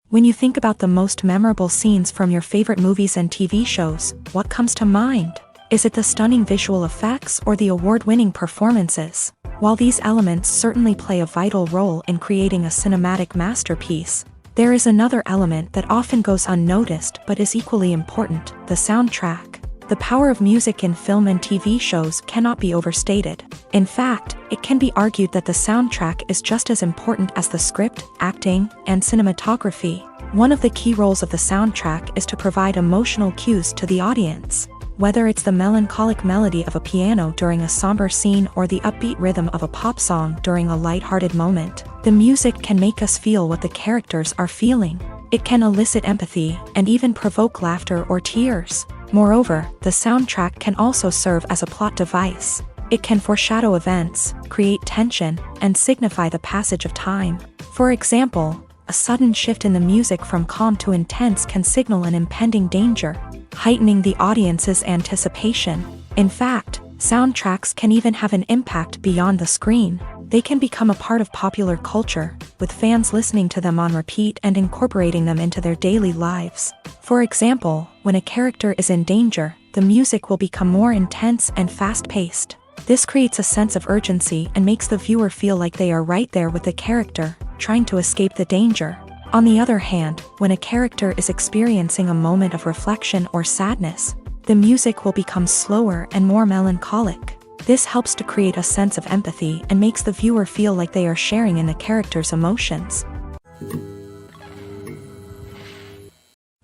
When you think about the most memorable scenes from your favorite movies and TV shows, what comes to mind? Is it the stunning visual effects or the award-winning performances? While these elements certainly play a vital role in creating a cinematic masterpiece, there is another element that often goes unnoticed but is equally important: the soundtrack. The power of music in film and TV shows cannot be overstated. In fact, it can be argued that the soundtrack is just as important as the script, acting, and cinematography. One of the key roles of the soundtrack is to provide emotional cues to the audience. Whether it's the melancholic melody of a piano during a somber scene or the upbeat rhythm of a pop song during a lighthearted moment, the music can make us feel what the characters are feeling. It can elicit empathy and even provoke laughter or tears. Moreover, the soundtrack can also serve as a plot device. It can foreshadow events, create tension, and signify the passage of time. For example, a sudden shift in the music from calm to intense can signal an impending danger, heightening the audience's anticipation. In fact, Soundtracks can even have an impact beyond the screen. They can become a part of popular culture, with fans listening to them on repeat and incorporating them into their daily lives. For example, when a character is in danger, the music will become more intense and fast-paced. This creates a sense of urgency and makes the viewer feel like they are right there with the character, trying to escape the danger. On the other hand, when a character is experiencing a moment of reflection or sadness, the music will become slower and more melancholic. This helps to create a sense of empathy and makes the viewer feel like they are sharing in the character's emotions.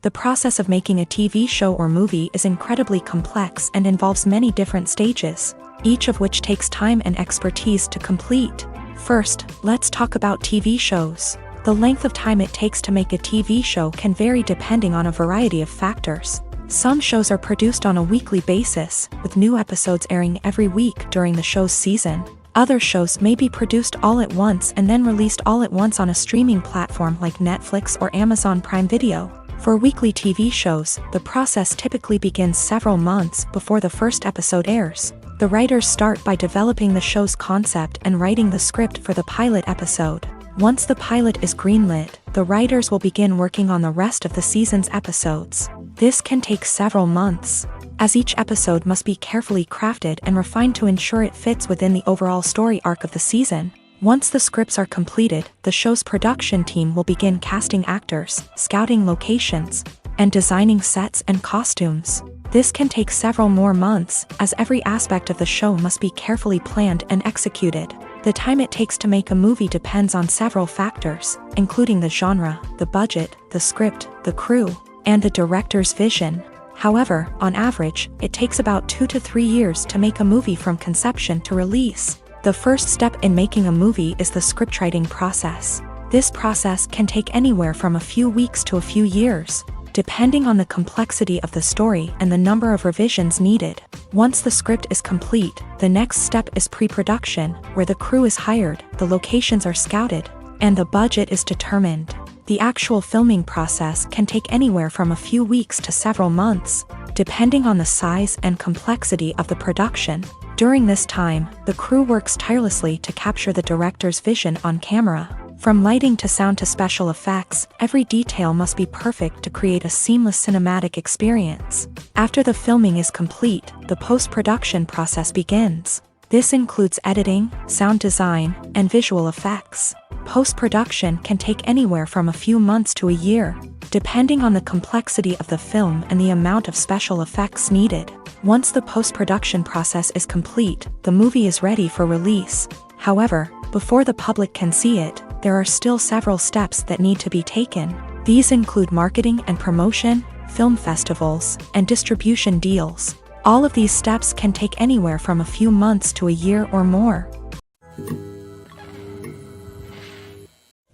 The process of making a TV show or movie is incredibly complex and involves many different stages, each of which takes time and expertise to complete. First, let's talk about TV shows. The length of time it takes to make a TV show can vary depending on a variety of factors. Some shows are produced on a weekly basis, with new episodes airing every week during the show's season. Other shows may be produced all at once and then released all at once on a streaming platform like Netflix or Amazon Prime Video. For weekly TV shows, the process typically begins several months before the first episode airs. The writers start by developing the show's concept and writing the script for the pilot episode. Once the pilot is greenlit, the writers will begin working on the rest of the season's episodes. This can take several months, as each episode must be carefully crafted and refined to ensure it fits within the overall story arc of the season. Once the scripts are completed, the show's production team will begin casting actors, scouting locations, and designing sets and costumes. This can take several more months, as every aspect of the show must be carefully planned and executed. The time it takes to make a movie depends on several factors, including the genre, the budget, the script, the crew, and the director's vision. However, on average, it takes about 2 to 3 years to make a movie from conception to release. The first step in making a movie is the scriptwriting process. This process can take anywhere from a few weeks to a few years, depending on the complexity of the story and the number of revisions needed. Once the script is complete, the next step is pre-production, where the crew is hired, the locations are scouted, and the budget is determined. The actual filming process can take anywhere from a few weeks to several months, depending on the size and complexity of the production. During this time, the crew works tirelessly to capture the director's vision on camera. From lighting to sound to special effects, every detail must be perfect to create a seamless cinematic experience. After the filming is complete, the post-production process begins. This includes editing, sound design, and visual effects. Post-production can take anywhere from a few months to a year, depending on the complexity of the film and the amount of special effects needed. Once the post-production process is complete, the movie is ready for release. However, before the public can see it, there are still several steps that need to be taken. These include marketing and promotion, film festivals, and distribution deals. All of these steps can take anywhere from a few months to a year or more.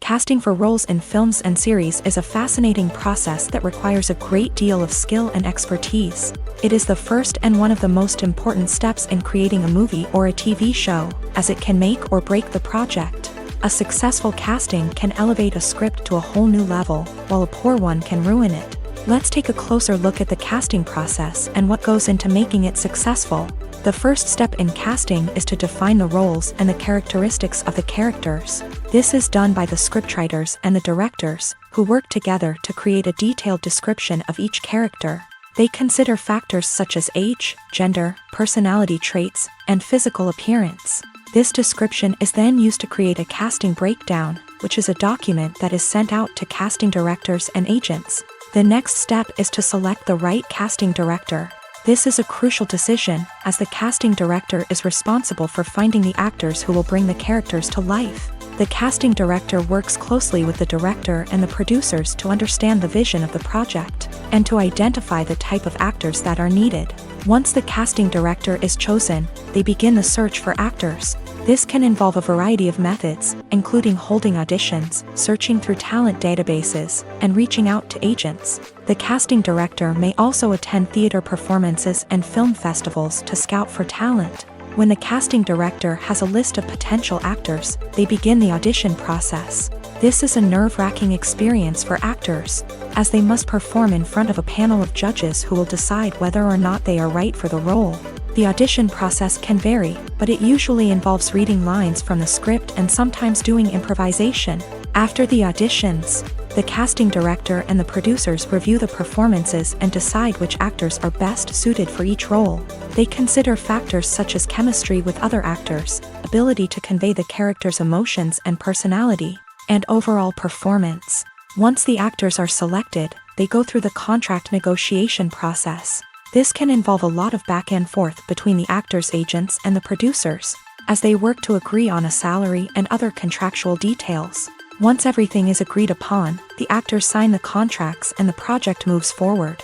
Casting for roles in films and series is a fascinating process that requires a great deal of skill and expertise. It is the first and one of the most important steps in creating a movie or a TV show, as it can make or break the project. A successful casting can elevate a script to a whole new level, while a poor one can ruin it. Let's take a closer look at the casting process and what goes into making it successful. The first step in casting is to define the roles and the characteristics of the characters. This is done by the scriptwriters and the directors, who work together to create a detailed description of each character. They consider factors such as age, gender, personality traits, and physical appearance. This description is then used to create a casting breakdown, which is a document that is sent out to casting directors and agents. The next step is to select the right casting director. This is a crucial decision, as the casting director is responsible for finding the actors who will bring the characters to life. The casting director works closely with the director and the producers to understand the vision of the project, and to identify the type of actors that are needed. Once the casting director is chosen, they begin the search for actors. This can involve a variety of methods, including holding auditions, searching through talent databases, and reaching out to agents. The casting director may also attend theater performances and film festivals to scout for talent. When the casting director has a list of potential actors, they begin the audition process. This is a nerve-wracking experience for actors, as they must perform in front of a panel of judges who will decide whether or not they are right for the role. The audition process can vary, but it usually involves reading lines from the script and sometimes doing improvisation. After the auditions, the casting director and the producers review the performances and decide which actors are best suited for each role. They consider factors such as chemistry with other actors, ability to convey the character's emotions and personality, and overall performance. Once the actors are selected, they go through the contract negotiation process. This can involve a lot of back and forth between the actors' agents and the producers, as they work to agree on a salary and other contractual details. Once everything is agreed upon, the actors sign the contracts and the project moves forward.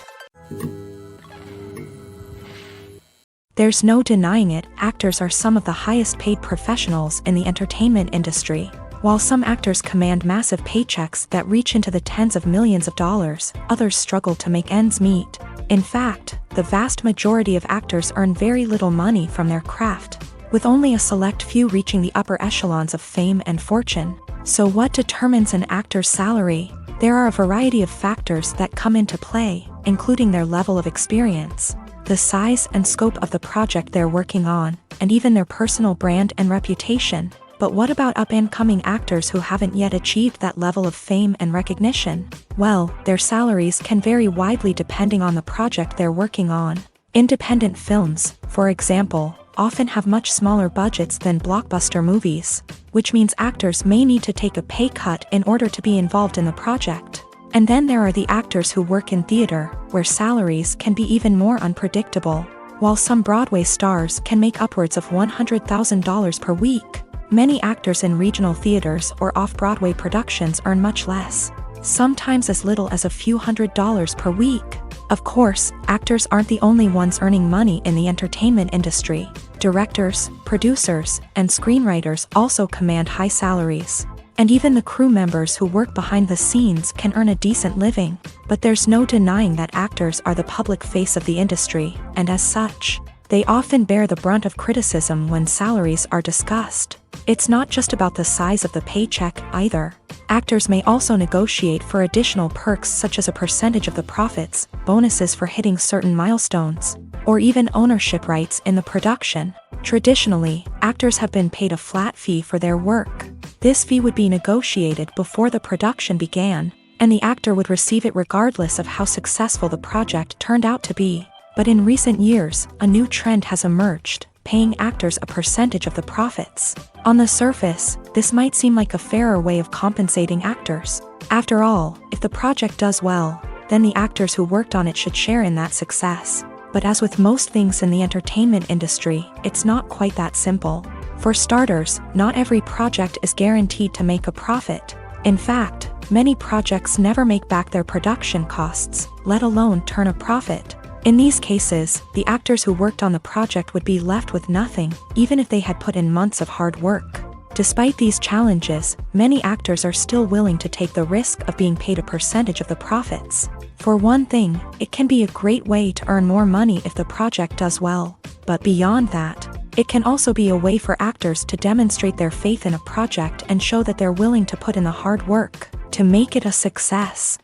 There's no denying it, actors are some of the highest paid professionals in the entertainment industry. While some actors command massive paychecks that reach into the tens of millions of dollars, others struggle to make ends meet. In fact, the vast majority of actors earn very little money from their craft, with only a select few reaching the upper echelons of fame and fortune. So what determines an actor's salary? There are a variety of factors that come into play, including their level of experience, the size and scope of the project they're working on, and even their personal brand and reputation. But what about up-and-coming actors who haven't yet achieved that level of fame and recognition? Well, their salaries can vary widely depending on the project they're working on. Independent films, for example, often have much smaller budgets than blockbuster movies, which means actors may need to take a pay cut in order to be involved in the project. And then there are the actors who work in theater, where salaries can be even more unpredictable. While some Broadway stars can make upwards of $100,000 per week, many actors in regional theaters or off-Broadway productions earn much less, sometimes as little as a few $100s per week. Of course, actors aren't the only ones earning money in the entertainment industry. Directors, producers, and screenwriters also command high salaries. And even the crew members who work behind the scenes can earn a decent living. But there's no denying that actors are the public face of the industry, and as such, they often bear the brunt of criticism when salaries are discussed. It's not just about the size of the paycheck, either. Actors may also negotiate for additional perks such as a percentage of the profits, bonuses for hitting certain milestones, or even ownership rights in the production. Traditionally, actors have been paid a flat fee for their work. This fee would be negotiated before the production began, and the actor would receive it regardless of how successful the project turned out to be. But in recent years, a new trend has emerged, paying actors a percentage of the profits. On the surface, this might seem like a fairer way of compensating actors. After all, if the project does well, then the actors who worked on it should share in that success. But as with most things in the entertainment industry, it's not quite that simple. For starters, not every project is guaranteed to make a profit. In fact, many projects never make back their production costs, let alone turn a profit. In these cases, the actors who worked on the project would be left with nothing, even if they had put in months of hard work. Despite these challenges, many actors are still willing to take the risk of being paid a percentage of the profits. For one thing, it can be a great way to earn more money if the project does well. But beyond that, it can also be a way for actors to demonstrate their faith in a project and show that they're willing to put in the hard work to make it a success.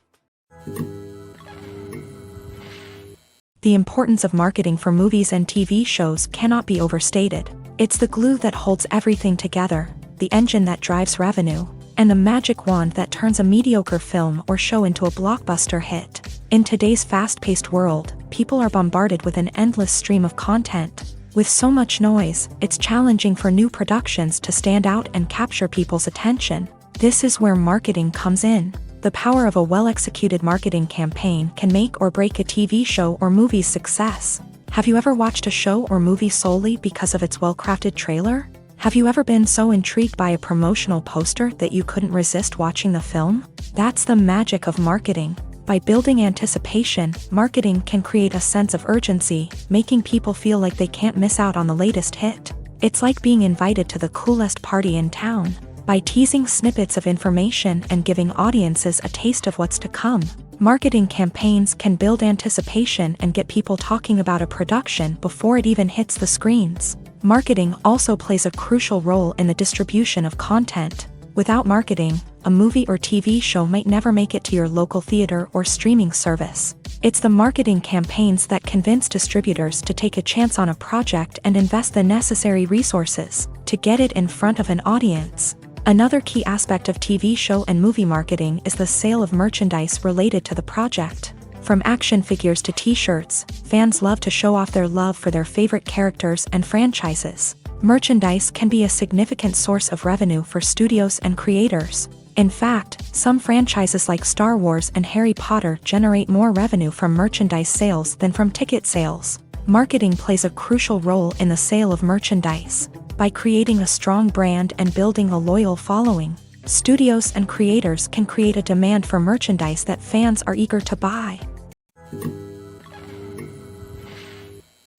The importance of marketing for movies and TV shows cannot be overstated. It's the glue that holds everything together, the engine that drives revenue, and the magic wand that turns a mediocre film or show into a blockbuster hit. In today's fast-paced world, people are bombarded with an endless stream of content. With so much noise, it's challenging for new productions to stand out and capture people's attention. This is where marketing comes in. The power of a well-executed marketing campaign can make or break a TV show or movie's success. Have you ever watched a show or movie solely because of its well-crafted trailer? Have you ever been so intrigued by a promotional poster that you couldn't resist watching the film? That's the magic of marketing. By building anticipation, marketing can create a sense of urgency, making people feel like they can't miss out on the latest hit. It's like being invited to the coolest party in town. By teasing snippets of information and giving audiences a taste of what's to come, marketing campaigns can build anticipation and get people talking about a production before it even hits the screens. Marketing also plays a crucial role in the distribution of content. Without marketing, a movie or TV show might never make it to your local theater or streaming service. It's the marketing campaigns that convince distributors to take a chance on a project and invest the necessary resources to get it in front of an audience. Another key aspect of TV show and movie marketing is the sale of merchandise related to the project. From action figures to t-shirts, fans love to show off their love for their favorite characters and franchises. Merchandise can be a significant source of revenue for studios and creators. In fact, some franchises like Star Wars and Harry Potter generate more revenue from merchandise sales than from ticket sales. Marketing plays a crucial role in the sale of merchandise. By creating a strong brand and building a loyal following, studios and creators can create a demand for merchandise that fans are eager to buy.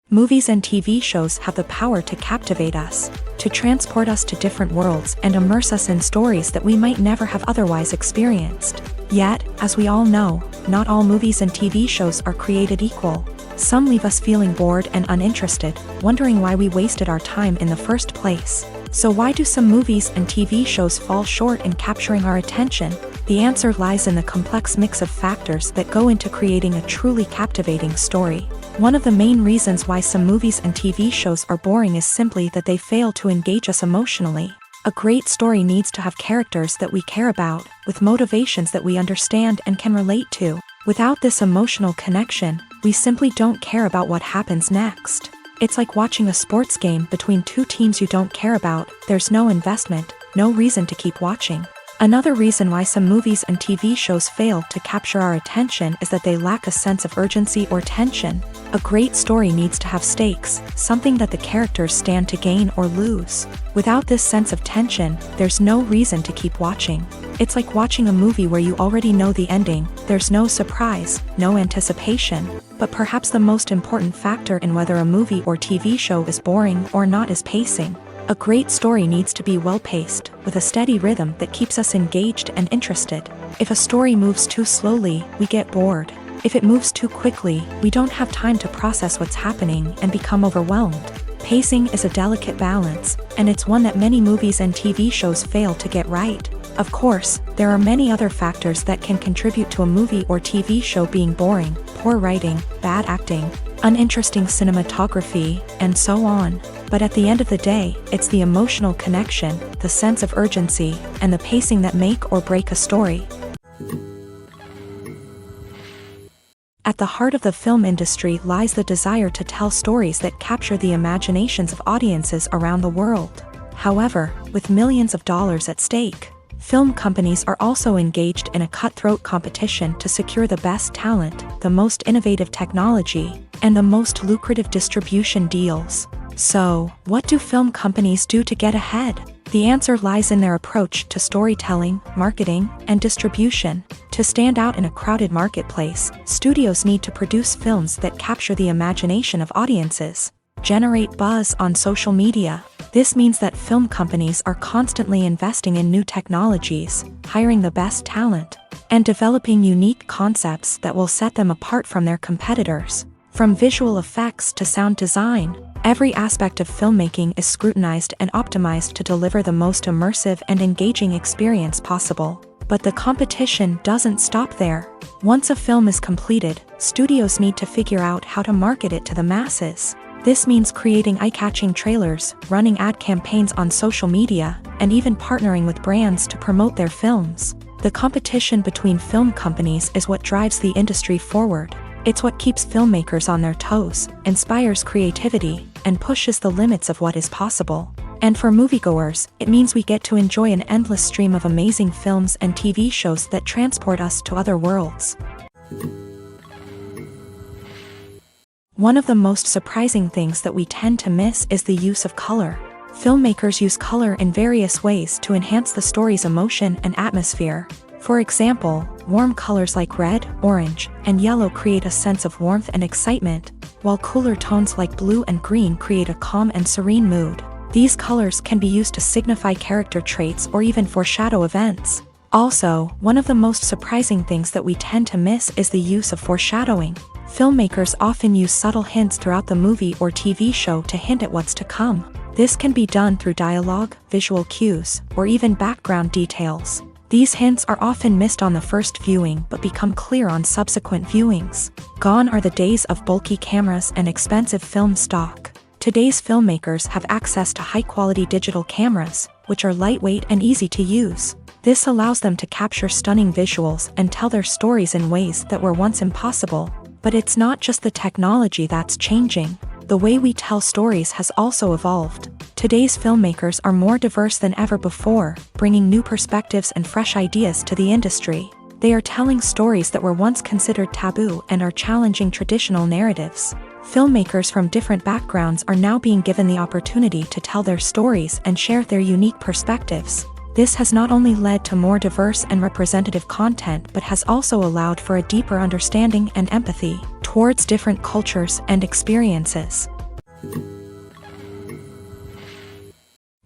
Movies and TV shows have the power to captivate us, to transport us to different worlds and immerse us in stories that we might never have otherwise experienced. Yet, as we all know, not all movies and TV shows are created equal. Some leave us feeling bored and uninterested, wondering why we wasted our time in the first place. So why do some movies and TV shows fall short in capturing our attention? The answer lies in the complex mix of factors that go into creating a truly captivating story. One of the main reasons why some movies and TV shows are boring is simply that they fail to engage us emotionally. A great story needs to have characters that we care about, with motivations that we understand and can relate to. Without this emotional connection, we simply don't care about what happens next. It's like watching a sports game between two teams you don't care about. There's no investment, no reason to keep watching. Another reason why some movies and TV shows fail to capture our attention is that they lack a sense of urgency or tension. A great story needs to have stakes, something that the characters stand to gain or lose. Without this sense of tension, there's no reason to keep watching. It's like watching a movie where you already know the ending. There's no surprise, no anticipation. But perhaps the most important factor in whether a movie or TV show is boring or not is pacing. A great story needs to be well-paced, with a steady rhythm that keeps us engaged and interested. If a story moves too slowly, we get bored. If it moves too quickly, we don't have time to process what's happening and become overwhelmed. Pacing is a delicate balance, and it's one that many movies and TV shows fail to get right. Of course, there are many other factors that can contribute to a movie or TV show being boring: poor writing, bad acting, uninteresting cinematography, and so on. But at the end of the day, it's the emotional connection, the sense of urgency, and the pacing that make or break a story. At the heart of the film industry lies the desire to tell stories that capture the imaginations of audiences around the world. However, with millions of dollars at stake, film companies are also engaged in a cutthroat competition to secure the best talent, the most innovative technology, and the most lucrative distribution deals. So, what do film companies do to get ahead? The answer lies in their approach to storytelling, marketing, and distribution. To stand out in a crowded marketplace, studios need to produce films that capture the imagination of audiences, generate buzz on social media. This means that film companies are constantly investing in new technologies, hiring the best talent, and developing unique concepts that will set them apart from their competitors. From visual effects to sound design, every aspect of filmmaking is scrutinized and optimized to deliver the most immersive and engaging experience possible. But the competition doesn't stop there. Once a film is completed, studios need to figure out how to market it to the masses. This means creating eye-catching trailers, running ad campaigns on social media, and even partnering with brands to promote their films. The competition between film companies is what drives the industry forward. It's what keeps filmmakers on their toes, inspires creativity, and pushes the limits of what is possible. And for moviegoers, it means we get to enjoy an endless stream of amazing films and TV shows that transport us to other worlds. One of the most surprising things that we tend to miss is the use of color. Filmmakers use color in various ways to enhance the story's emotion and atmosphere. For example, warm colors like red, orange, and yellow create a sense of warmth and excitement, while cooler tones like blue and green create a calm and serene mood. These colors can be used to signify character traits or even foreshadow events. Also, one of the most surprising things that we tend to miss is the use of foreshadowing. Filmmakers often use subtle hints throughout the movie or TV show to hint at what's to come. This can be done through dialogue, visual cues, or even background details. These hints are often missed on the first viewing but become clear on subsequent viewings. Gone are the days of bulky cameras and expensive film stock. Today's filmmakers have access to high-quality digital cameras, which are lightweight and easy to use. This allows them to capture stunning visuals and tell their stories in ways that were once impossible. But it's not just the technology that's changing. The way we tell stories has also evolved. Today's filmmakers are more diverse than ever before, bringing new perspectives and fresh ideas to the industry. They are telling stories that were once considered taboo and are challenging traditional narratives. Filmmakers from different backgrounds are now being given the opportunity to tell their stories and share their unique perspectives. This has not only led to more diverse and representative content but has also allowed for a deeper understanding and empathy towards different cultures and experiences.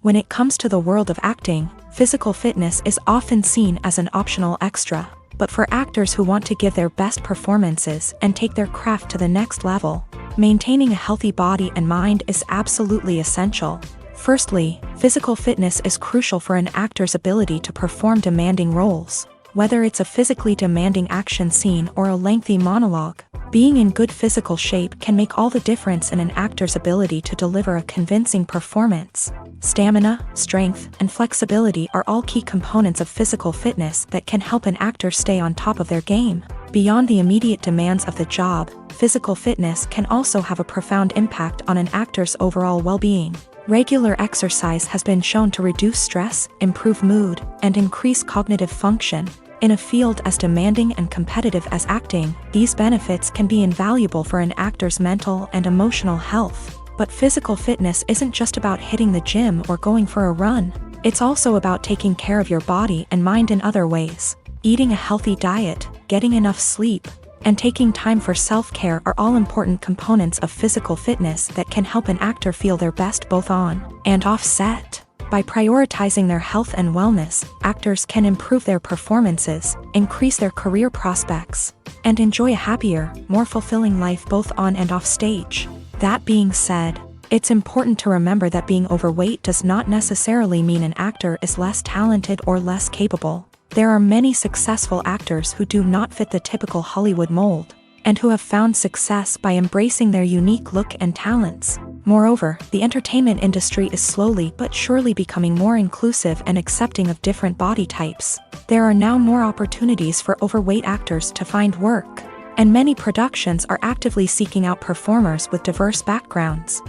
When it comes to the world of acting, physical fitness is often seen as an optional extra. But for actors who want to give their best performances and take their craft to the next level, maintaining a healthy body and mind is absolutely essential. Firstly, physical fitness is crucial for an actor's ability to perform demanding roles. Whether it's a physically demanding action scene or a lengthy monologue, being in good physical shape can make all the difference in an actor's ability to deliver a convincing performance. Stamina, strength, and flexibility are all key components of physical fitness that can help an actor stay on top of their game. Beyond the immediate demands of the job, physical fitness can also have a profound impact on an actor's overall well-being. Regular exercise has been shown to reduce stress, improve mood, and increase cognitive function. In a field as demanding and competitive as acting, these benefits can be invaluable for an actor's mental and emotional health. But physical fitness isn't just about hitting the gym or going for a run. It's also about taking care of your body and mind in other ways. Eating a healthy diet, getting enough sleep, and taking time for self-care are all important components of physical fitness that can help an actor feel their best both on and off set. By prioritizing their health and wellness, actors can improve their performances, increase their career prospects, and enjoy a happier, more fulfilling life both on and off stage. That being said, it's important to remember that being overweight does not necessarily mean an actor is less talented or less capable. There are many successful actors who do not fit the typical Hollywood mold, and who have found success by embracing their unique look and talents. Moreover, the entertainment industry is slowly but surely becoming more inclusive and accepting of different body types. There are now more opportunities for overweight actors to find work, and many productions are actively seeking out performers with diverse backgrounds.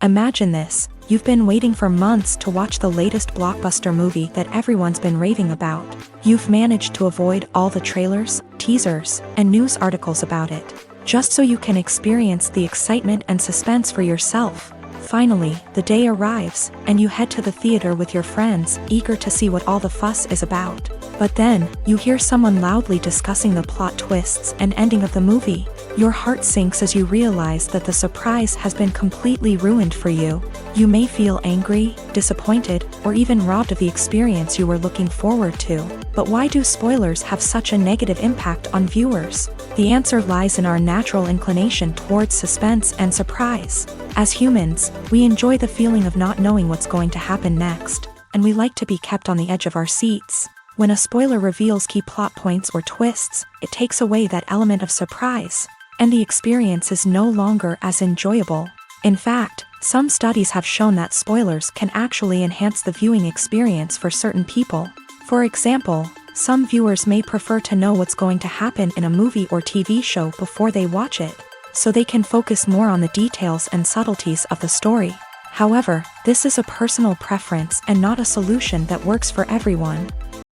Imagine this. You've been waiting for months to watch the latest blockbuster movie that everyone's been raving about. You've managed to avoid all the trailers, teasers, and news articles about it, just so you can experience the excitement and suspense for yourself. Finally, the day arrives, and you head to the theater with your friends, eager to see what all the fuss is about. But then, you hear someone loudly discussing the plot twists and ending of the movie. Your heart sinks as you realize that the surprise has been completely ruined for you. You may feel angry, disappointed, or even robbed of the experience you were looking forward to. But why do spoilers have such a negative impact on viewers? The answer lies in our natural inclination towards suspense and surprise. As humans, we enjoy the feeling of not knowing what's going to happen next, and we like to be kept on the edge of our seats. When a spoiler reveals key plot points or twists, it takes away that element of surprise, and the experience is no longer as enjoyable. In fact, some studies have shown that spoilers can actually enhance the viewing experience for certain people. For example, some viewers may prefer to know what's going to happen in a movie or TV show before they watch it, so they can focus more on the details and subtleties of the story. However, this is a personal preference and not a solution that works for everyone.